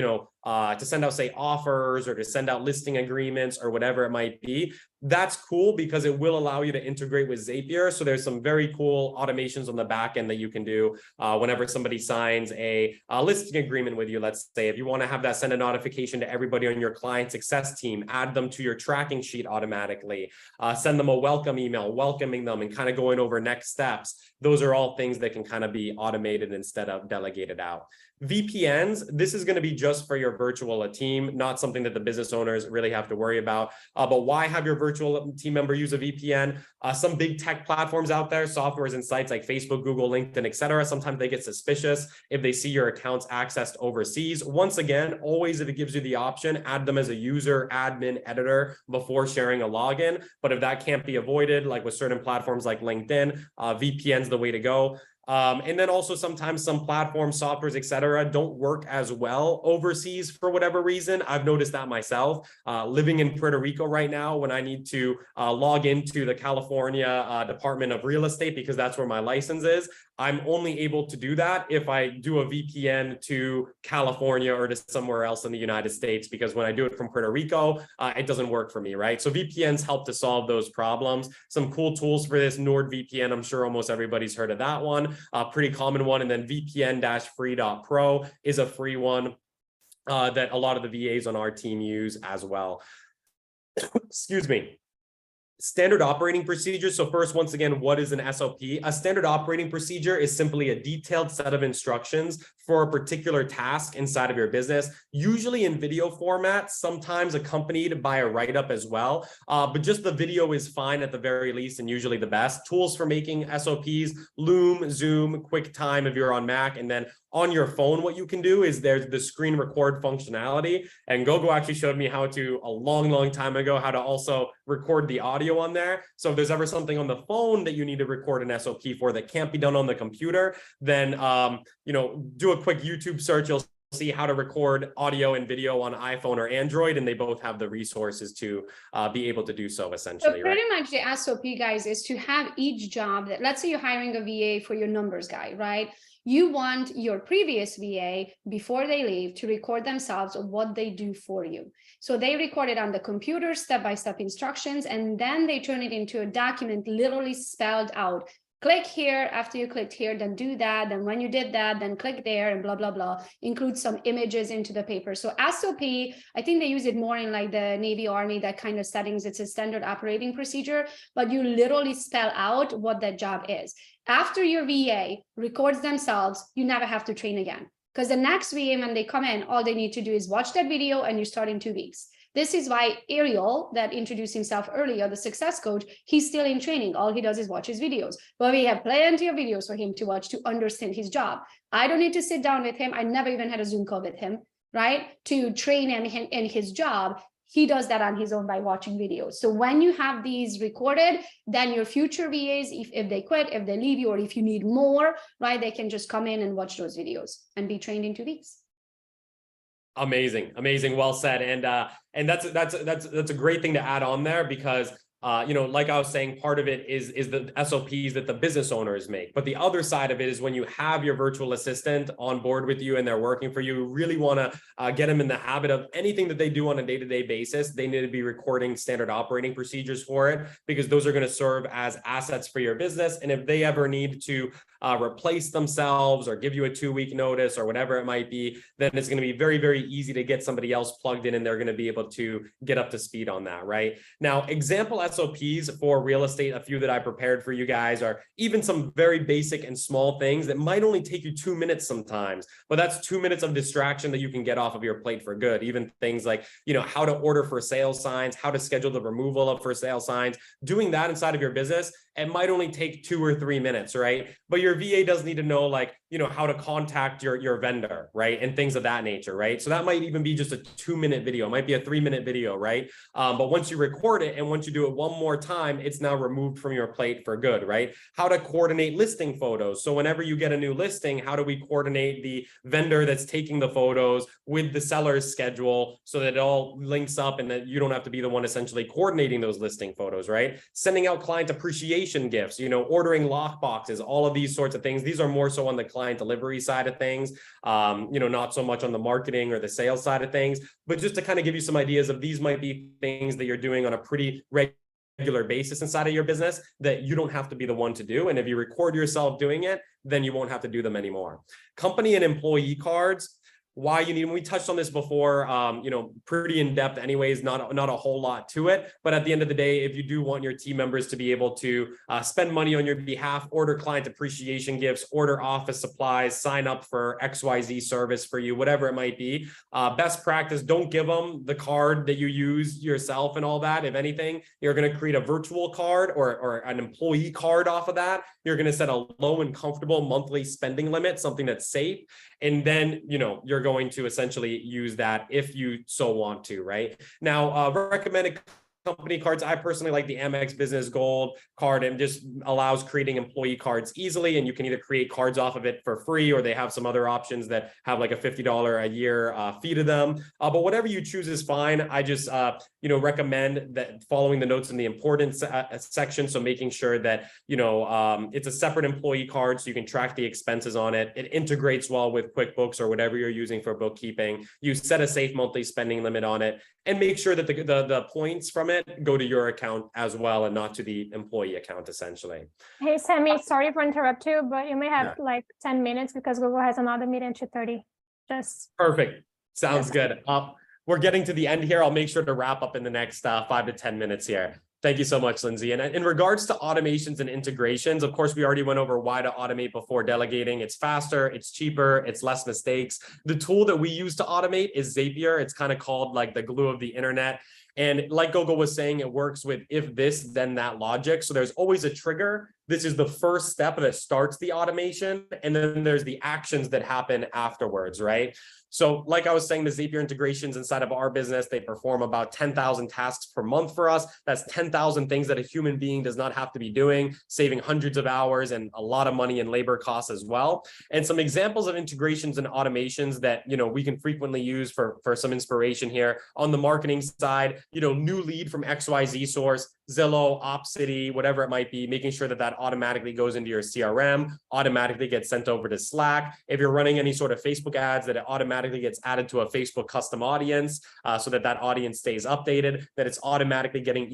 S5: say offers or to send out listing agreements or whatever it might be, that's cool because it will allow you to integrate with Zapier. So there's some very cool automations on the back end that you can do whenever somebody signs a listing agreement with you. Let's say if you want to have that send a notification to everybody on your client success team, add them to your tracking sheet automatically, send them a welcome email, welcoming them and kind of going over next steps. Those are all things that can kind of be automated instead of delegated out. VPNs, this is going to be just for your virtual team, not something that the business owners really have to worry about. But why have your virtual team member use a VPN? Some big tech platforms out there, softwares and sites like Facebook, Google, LinkedIn, etc. Sometimes they get suspicious if they see your accounts accessed overseas. Once again, always if it gives you the option, add them as a user, admin, editor before sharing a login. But if that can't be avoided, like with certain platforms like LinkedIn, VPN's the way to go. And then also sometimes some platforms, softwares, et cetera, don't work as well overseas for whatever reason. I've noticed that myself. Living in Puerto Rico right now, when I need to log into the California Department of Real Estate, because that's where my license is, I'm only able to do that if I do a VPN to California or to somewhere else in the United States, because when I do it from Puerto Rico, it doesn't work for me, right? So VPNs help to solve those problems. Some cool tools for this, NordVPN, I'm sure almost everybody's heard of that one, pretty common one. And then VPN-free.pro is a free one that a lot of the VAs on our team use as well. Excuse me. Standard operating procedures. So first, once again, what is an SOP? A standard operating procedure is simply a detailed set of instructions for a particular task inside of your business, usually in video format, sometimes accompanied by a write-up as well. But just the video is fine at the very least and usually the best. Tools for making SOPs, Loom, Zoom, QuickTime if you're on Mac, and then on your phone, what you can do is there's the screen record functionality. And Gogo actually showed me how to, a long time ago, how to also record the audio on there. So if there's ever something on the phone that you need to record an SOP for that can't be done on the computer, then, do a quick YouTube search. You'll see how to record audio and video on iPhone or Android, and they both have the resources to be able to do so essentially.
S1: So pretty much the SOP, guys, is to have each job that, let's say you're hiring a VA for your numbers guy, right? You want your previous VA, before they leave, to record themselves what they do for you. So they record it on the computer, step-by-step instructions, and then they turn it into a document literally spelled out Click here. After you clicked here, then do that. Then when you did that, then click there and blah, blah, blah. Include some images into the paper. So SOP, I think they use it more in like the Navy, Army, that kind of settings. It's a standard operating procedure, but you literally spell out what that job is. After your VA records themselves, you never have to train again. Because the next VA, when they come in, all they need to do is watch that video and you start in 2 weeks. This is why Ariel, that introduced himself earlier, the success coach, he's still in training. All he does is watch his videos. But we have plenty of videos for him to watch to understand his job. I don't need to sit down with him. I never even had a Zoom call with him, right? To train him in his job. He does that on his own by watching videos. So when you have these recorded, then your future VAs, if they quit, if they leave you, or if you need more, right, they can just come in and watch those videos and be trained in 2 weeks.
S5: Amazing, amazing, well said. And that's a great thing to add on there, because you know, like I was saying, part of it is the SOPs that the business owners make. But the other side of it is when you have your virtual assistant on board with you and they're working for you, you really want to get them in the habit of anything that they do on a day-to-day basis. They need to be recording standard operating procedures for it, because those are going to serve as assets for your business. And if they ever need to replace themselves or give you a 2-week notice or whatever it might be, then it's going to be very, very easy to get somebody else plugged in and they're going to be able to get up to speed on that, right? Now, example SOPs for real estate, a few that I prepared for you guys, are even some very basic and small things that might only take you 2 minutes sometimes, but that's 2 minutes of distraction that you can get off of your plate for good. Even things like, you know, how to order for sale signs, how to schedule the removal of for sale signs, doing that inside of your business, it might only take 2 or 3 minutes, right? But your VA does need to know, like, you know, how to contact your vendor, right? And things of that nature, right? So that might even be just a 2-minute video. It might be a 3-minute video, right? But once you record it and once you do it one more time, it's now removed from your plate for good, right? How to coordinate listing photos. So whenever you get a new listing, how do we coordinate the vendor that's taking the photos with the seller's schedule so that it all links up and that you don't have to be the one essentially coordinating those listing photos, right? Sending out client appreciation gifts, you know, ordering lock boxes, all of these sorts of things. These are more so on the client delivery side of things, you know, not so much on the marketing or the sales side of things, but just to kind of give you some ideas of these might be things that you're doing on a pretty regular basis inside of your business that you don't have to be the one to do. And if you record yourself doing it, then you won't have to do them anymore. Company and employee cards. Why you need them. We touched on this before, you know, pretty in depth anyways, not a whole lot to it. But at the end of the day, if you do want your team members to be able to spend money on your behalf, order client appreciation gifts, order office supplies, sign up for XYZ service for you, whatever it might be, best practice, don't give them the card that you use yourself and all that. If anything, you're going to create a virtual card or an employee card off of that. You're going to set a low and comfortable monthly spending limit, something that's safe. And then, you know, you're going to essentially use that if you so want to, right? Now, recommended company cards. I personally like the Amex Business Gold card, and just allows creating employee cards easily. And you can either create cards off of it for free, or they have some other options that have like a $50 a year fee to them. But whatever you choose is fine. I just, you know, recommend that following the notes in the importance section. So making sure that, you know, it's a separate employee card so you can track the expenses on it. It integrates well with QuickBooks or whatever you're using for bookkeeping. You set a safe monthly spending limit on it, and make sure that the points from it go to your account as well and not to the employee account, essentially.
S4: Hey, Sammy, sorry for interrupt you, but you may have like 10 minutes because Google has another meeting at 2:30. Just
S5: perfect. Sounds good. We're getting to the end here. I'll make sure to wrap up in the next 5 to 10 minutes here. Thank you so much, Lindsay. And in regards to automations and integrations, of course, we already went over why to automate before delegating. It's faster, it's cheaper, it's less mistakes. The tool that we use to automate is Zapier. It's kind of called like the glue of the internet. And like Gogo was saying, it works with if this, then that logic. So there's always a trigger. This is the first step that starts the automation. And then there's the actions that happen afterwards, right? So like I was saying, the Zapier integrations inside of our business, they perform about 10,000 tasks per month for us. That's 10,000 things that a human being does not have to be doing, saving hundreds of hours and a lot of money and labor costs as well. And some examples of integrations and automations that, you know, we can frequently use for some inspiration here. On the marketing side, you know, new lead from XYZ source, Zillow, OpCity, whatever it might be, making sure that that automatically goes into your CRM, automatically gets sent over to Slack. If you're running any sort of Facebook ads, that it automatically gets added to a Facebook custom audience, so that audience stays updated, that it's automatically getting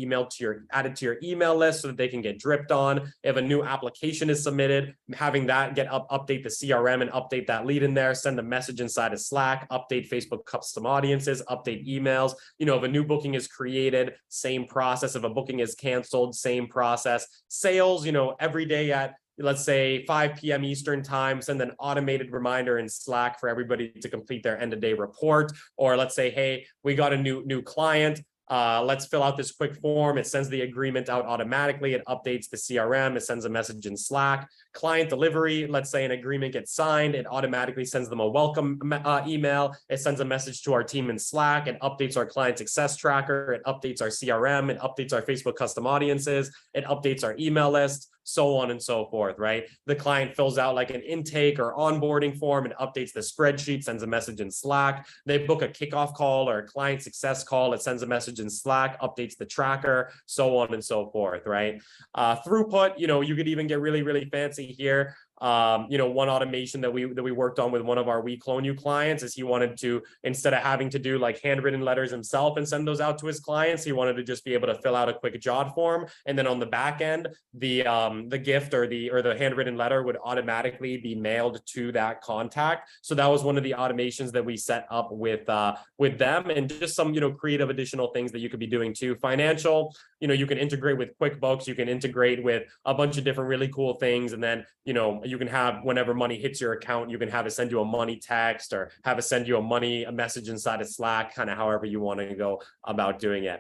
S5: added to your email list so that they can get dripped on. If a new application is submitted, having that update the CRM and update that lead in there, send a message inside of Slack, update Facebook custom audiences, update emails. If a new booking is created, same process. If a booking is canceled, same process. Sales, every day at, let's say 5 p.m. Eastern time, send an automated reminder in Slack for everybody to complete their end of day report. Or let's say, hey, we got a new client. Let's fill out this quick form. It sends the agreement out automatically. It updates the CRM. It sends a message in Slack. Client delivery, let's say an agreement gets signed. It automatically sends them a welcome email. It sends a message to our team in Slack. It updates our client success tracker. It updates our CRM. It updates our Facebook custom audiences. It updates our email list, so on and so forth, right? The client fills out like an intake or onboarding form and updates the spreadsheet, sends a message in Slack. They book a kickoff call or a client success call. It sends a message in Slack, updates the tracker, so on and so forth, right? Throughput, you could even get really, really fancy here. One automation that we worked on with one of our We Clone You clients is he wanted to, instead of having to do like handwritten letters himself and send those out to his clients, he wanted to just be able to fill out a quick JOT form, and then on the back end, the gift or the handwritten letter would automatically be mailed to that contact. So that was one of the automations that we set up with them, and just some creative additional things that you could be doing too. Financial, you can integrate with QuickBooks, you can integrate with a bunch of different really cool things, and then you can have, whenever money hits your account, you can have it send you a money text or have it send you a message inside of Slack, kind of however you want to go about doing it.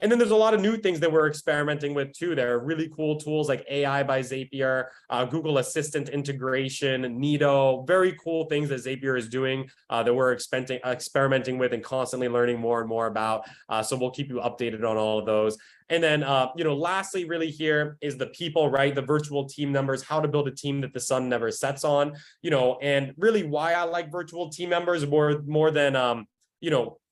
S5: And then there's a lot of new things that we're experimenting with too. There are really cool tools like AI by Zapier, Google Assistant integration, Neato, very cool things that Zapier is doing that we're experimenting with and constantly learning more and more about. So we'll keep you updated on all of those. And then, lastly, really here is the people, right? The virtual team members, how to build a team that the sun never sets on, and really why I like virtual team members more than,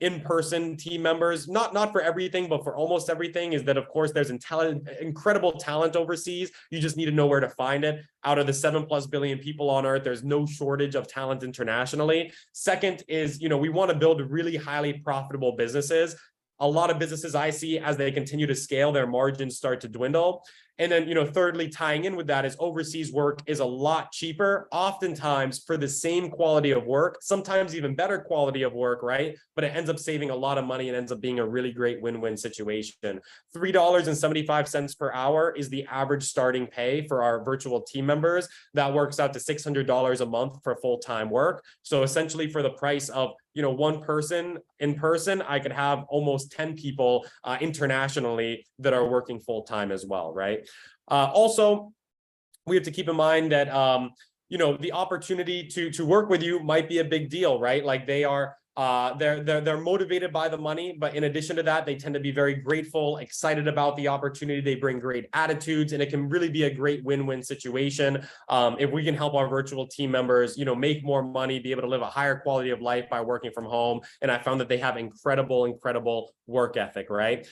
S5: in-person team members, not for everything, but for almost everything, is that, of course, there's incredible talent overseas. You just need to know where to find it. Out of the 7+ billion people on earth, there's no shortage of talent internationally. Second is, we want to build really highly profitable businesses. A lot of businesses I see, as they continue to scale, their margins start to dwindle. And then, thirdly, tying in with that is overseas work is a lot cheaper, oftentimes for the same quality of work, sometimes even better quality of work, right? But it ends up saving a lot of money and ends up being a really great win-win situation. $3.75 per hour is the average starting pay for our virtual team members. That works out to $600 a month for full-time work. So essentially, for the price of one person in person, I could have almost 10 people internationally that are working full-time as well, right? Also, we have to keep in mind that the opportunity to work with you might be a big deal, right? Like they're motivated by the money, but in addition to that, they tend to be very grateful, excited about the opportunity. They bring great attitudes, and it can really be a great win-win situation if we can help our virtual team members, make more money, be able to live a higher quality of life by working from home. And I found that they have incredible work ethic, right?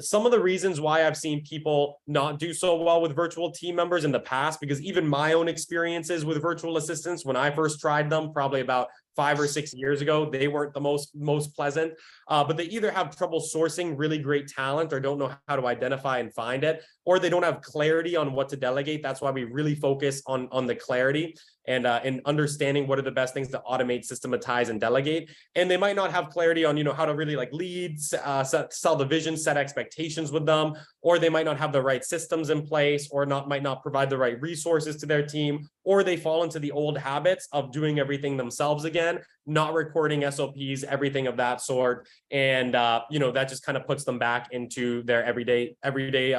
S5: Some of the reasons why I've seen people not do so well with virtual team members in the past, because even my own experiences with virtual assistants, when I first tried them, probably about 5 or 6 years ago, they weren't the most pleasant, but they either have trouble sourcing really great talent or don't know how to identify and find it, or they don't have clarity on what to delegate. That's why we really focus on the clarity and understanding what are the best things to automate, systematize, and delegate. And they might not have clarity on, how to really lead, sell the vision, set expectations with them, or they might not have the right systems in place, or might not provide the right resources to their team, or they fall into the old habits of doing everything themselves again, not recording SOPs, everything of that sort. And, that just kind of puts them back into their everyday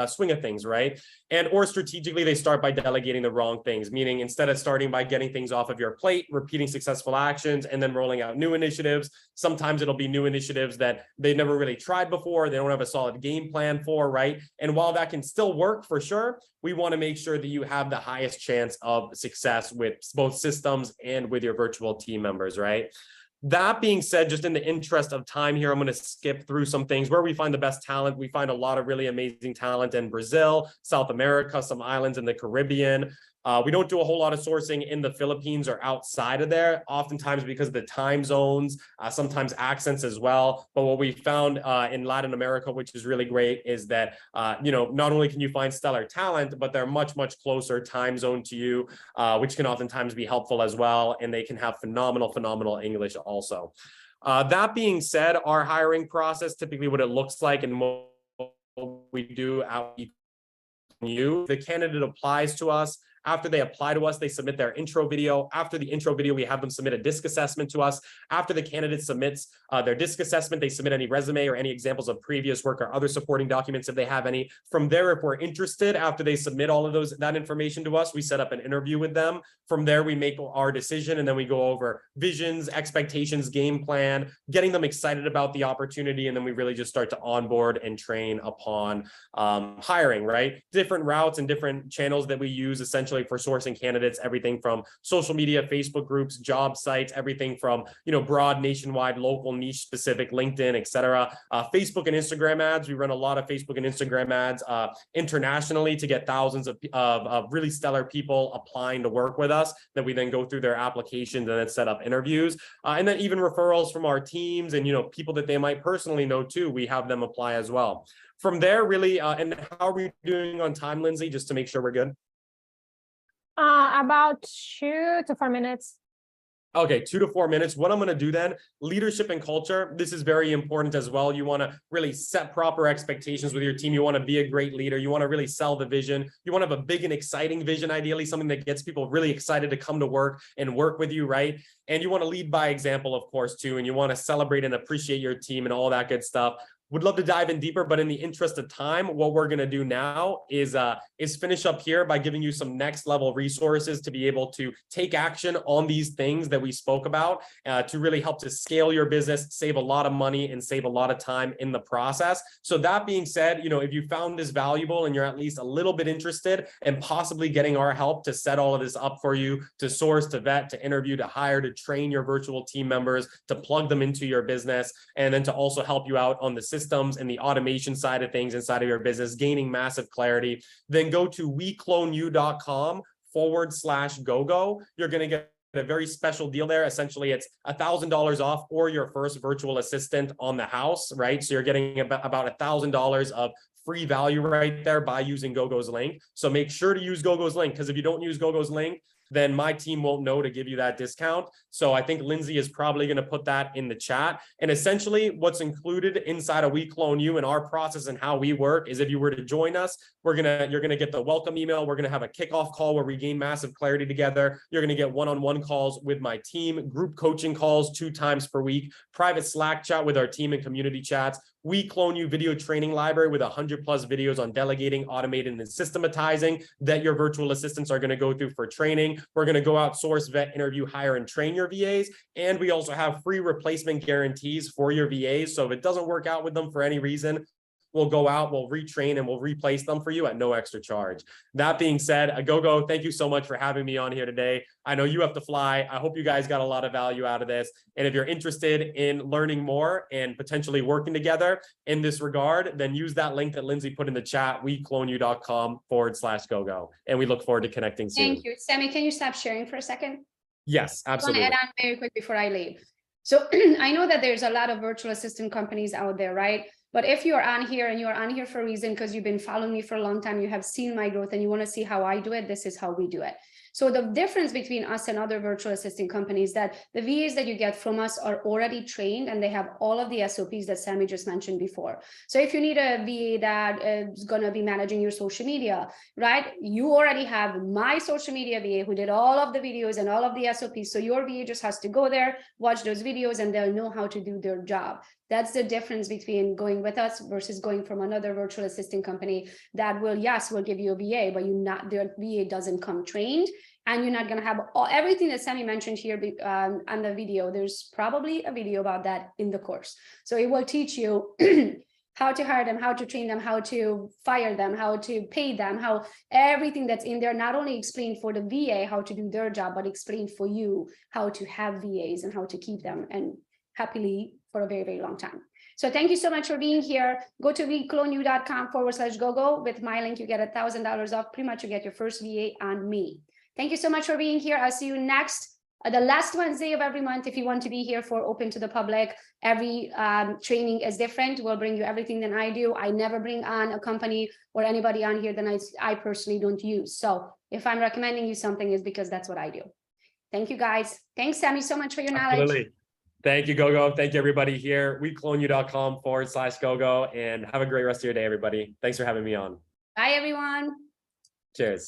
S5: swing of things, right? And or strategically, they start by delegating the wrong things, meaning instead of starting by getting things off of your plate, repeating successful actions, and then rolling out new initiatives, sometimes it'll be new initiatives that they never really tried before, they don't have a solid game plan for, right? And while that can still work for sure, we want to make sure that you have the highest chance of success with both systems and with your virtual team members, right? That being said, just in the interest of time here, I'm going to skip through some things where we find the best talent. We find a lot of really amazing talent in Brazil, South America, some islands in the Caribbean. We don't do a whole lot of sourcing in the Philippines or outside of there, oftentimes because of the time zones, sometimes accents as well. But what we found in Latin America, which is really great, is that, not only can you find stellar talent, but they're much, much closer time zone to you, which can oftentimes be helpful as well. And they can have phenomenal English also. That being said, our hiring process, typically what it looks like and what we do out the candidate applies to us. After they apply to us, they submit their intro video. After the intro video, we have them submit a disc assessment to us. After the candidate submits their disc assessment, they submit any resume or any examples of previous work or other supporting documents if they have any. From there, if we're interested, after they submit all of that information to us, we set up an interview with them. From there, we make our decision, and then we go over visions, expectations, game plan, getting them excited about the opportunity, and then we really just start to onboard and train upon hiring, right? Different routes and different channels that we use essentially for sourcing candidates, everything from social media, Facebook groups, job sites, everything from, broad, nationwide, local, niche specific, LinkedIn, etc. Facebook and Instagram ads. We run a lot of Facebook and Instagram ads internationally to get thousands of really stellar people applying to work with us, that we then go through their applications and then set up interviews. And then even referrals from our teams and, people that they might personally know too, we have them apply as well. From there, really, and how are we doing on time, Lindsay, just to make sure we're good?
S4: About 2 to 4 minutes.
S5: Okay, 2 to 4 minutes. What I'm going to do then, leadership and culture, this is very important as well. You want to really set proper expectations with your team. You want to be a great leader. You want to really sell the vision. You want to have a big and exciting vision, ideally something that gets people really excited to come to work and work with you, right? And you want to lead by example, of course, too. And you want to celebrate and appreciate your team and all that good stuff. Would love to dive in deeper, but in the interest of time, what we're going to do now is finish up here by giving you some next level resources to be able to take action on these things that we spoke about to really help to scale your business, save a lot of money, and save a lot of time in the process. So that being said, if you found this valuable and you're at least a little bit interested in possibly getting our help to set all of this up for you, to source, to vet, to interview, to hire, to train your virtual team members, to plug them into your business, and then to also help you out on the systems and the automation side of things inside of your business, gaining massive clarity, then go to wecloneyou.com/GoGo. You're going to get a very special deal there. Essentially, it's $1,000 off or your first virtual assistant on the house, right? So you're getting about $1,000 of free value right there by using GoGo's link. So make sure to use GoGo's link, because if you don't use GoGo's link, then my team won't know to give you that discount. So I think Lindsay is probably going to put that in the chat. And essentially what's included inside of We Clone You and our process and how we work is, if you were to join us, you're going to get the welcome email. We're going to have a kickoff call where we gain massive clarity together. You're going to get one-on-one calls with my team, group coaching calls 2 times per week, private Slack chat with our team and community chats. We Clone You video training library with 100+ videos on delegating, automating, and systematizing that your virtual assistants are going to go through for training. We're going to go outsource, vet, interview, hire, and train your VAs. And we also have free replacement guarantees for your VAs. So if it doesn't work out with them for any reason, we'll go out, we'll retrain, and we'll replace them for you at no extra charge. That being said, GoGo, thank you so much for having me on here today. I know you have to fly. I hope you guys got a lot of value out of this. And if you're interested in learning more and potentially working together in this regard, then use that link that Lindsay put in the chat, wecloneyou.com/GoGo. And we look forward to connecting soon.
S1: Thank you. Sammy, can you stop sharing for a second?
S5: Yes, absolutely.
S1: I want to add on very quick before I leave. So I know that there's a lot of virtual assistant companies out there, right? But if you're on here and you're on here for a reason, because you've been following me for a long time, you have seen my growth and you want to see how I do it, this is how we do it. So the difference between us and other virtual assistant companies, that the VAs that you get from us are already trained and they have all of the SOPs that Sammy just mentioned before. So if you need a VA that is going to be managing your social media, right? You already have my social media VA who did all of the videos and all of the SOPs. So your VA just has to go there, watch those videos, and they'll know how to do their job. That's the difference between going with us versus going from another virtual assistant company that will, yes, will give you a VA, but their VA doesn't come trained, and you're not going to have everything that Sammy mentioned here on the video. There's probably a video about that in the course. So it will teach you how to hire them, how to train them, how to fire them, how to pay them, how everything that's in there, not only explain for the VA how to do their job, but explain for you how to have VAs and how to keep them and happily for a very, very long time. So thank you so much for being here. Go to vcloneu.com/gogo. With my link, you get $1,000 off. Pretty much you get your first VA on me. Thank you so much for being here. I'll see you next, the last Wednesday of every month. If you want to be here for open to the public, every training is different. We'll bring you everything that I do. I never bring on a company or anybody on here that I personally don't use. So if I'm recommending you something, is because that's what I do. Thank you, guys. Thanks, Sami, so much for your knowledge.
S5: Absolutely. Thank you, GoGo. Thank you, everybody here. WeCloneYou.com/GoGo, and have a great rest of your day, everybody. Thanks for having me on.
S1: Bye, everyone.
S5: Cheers.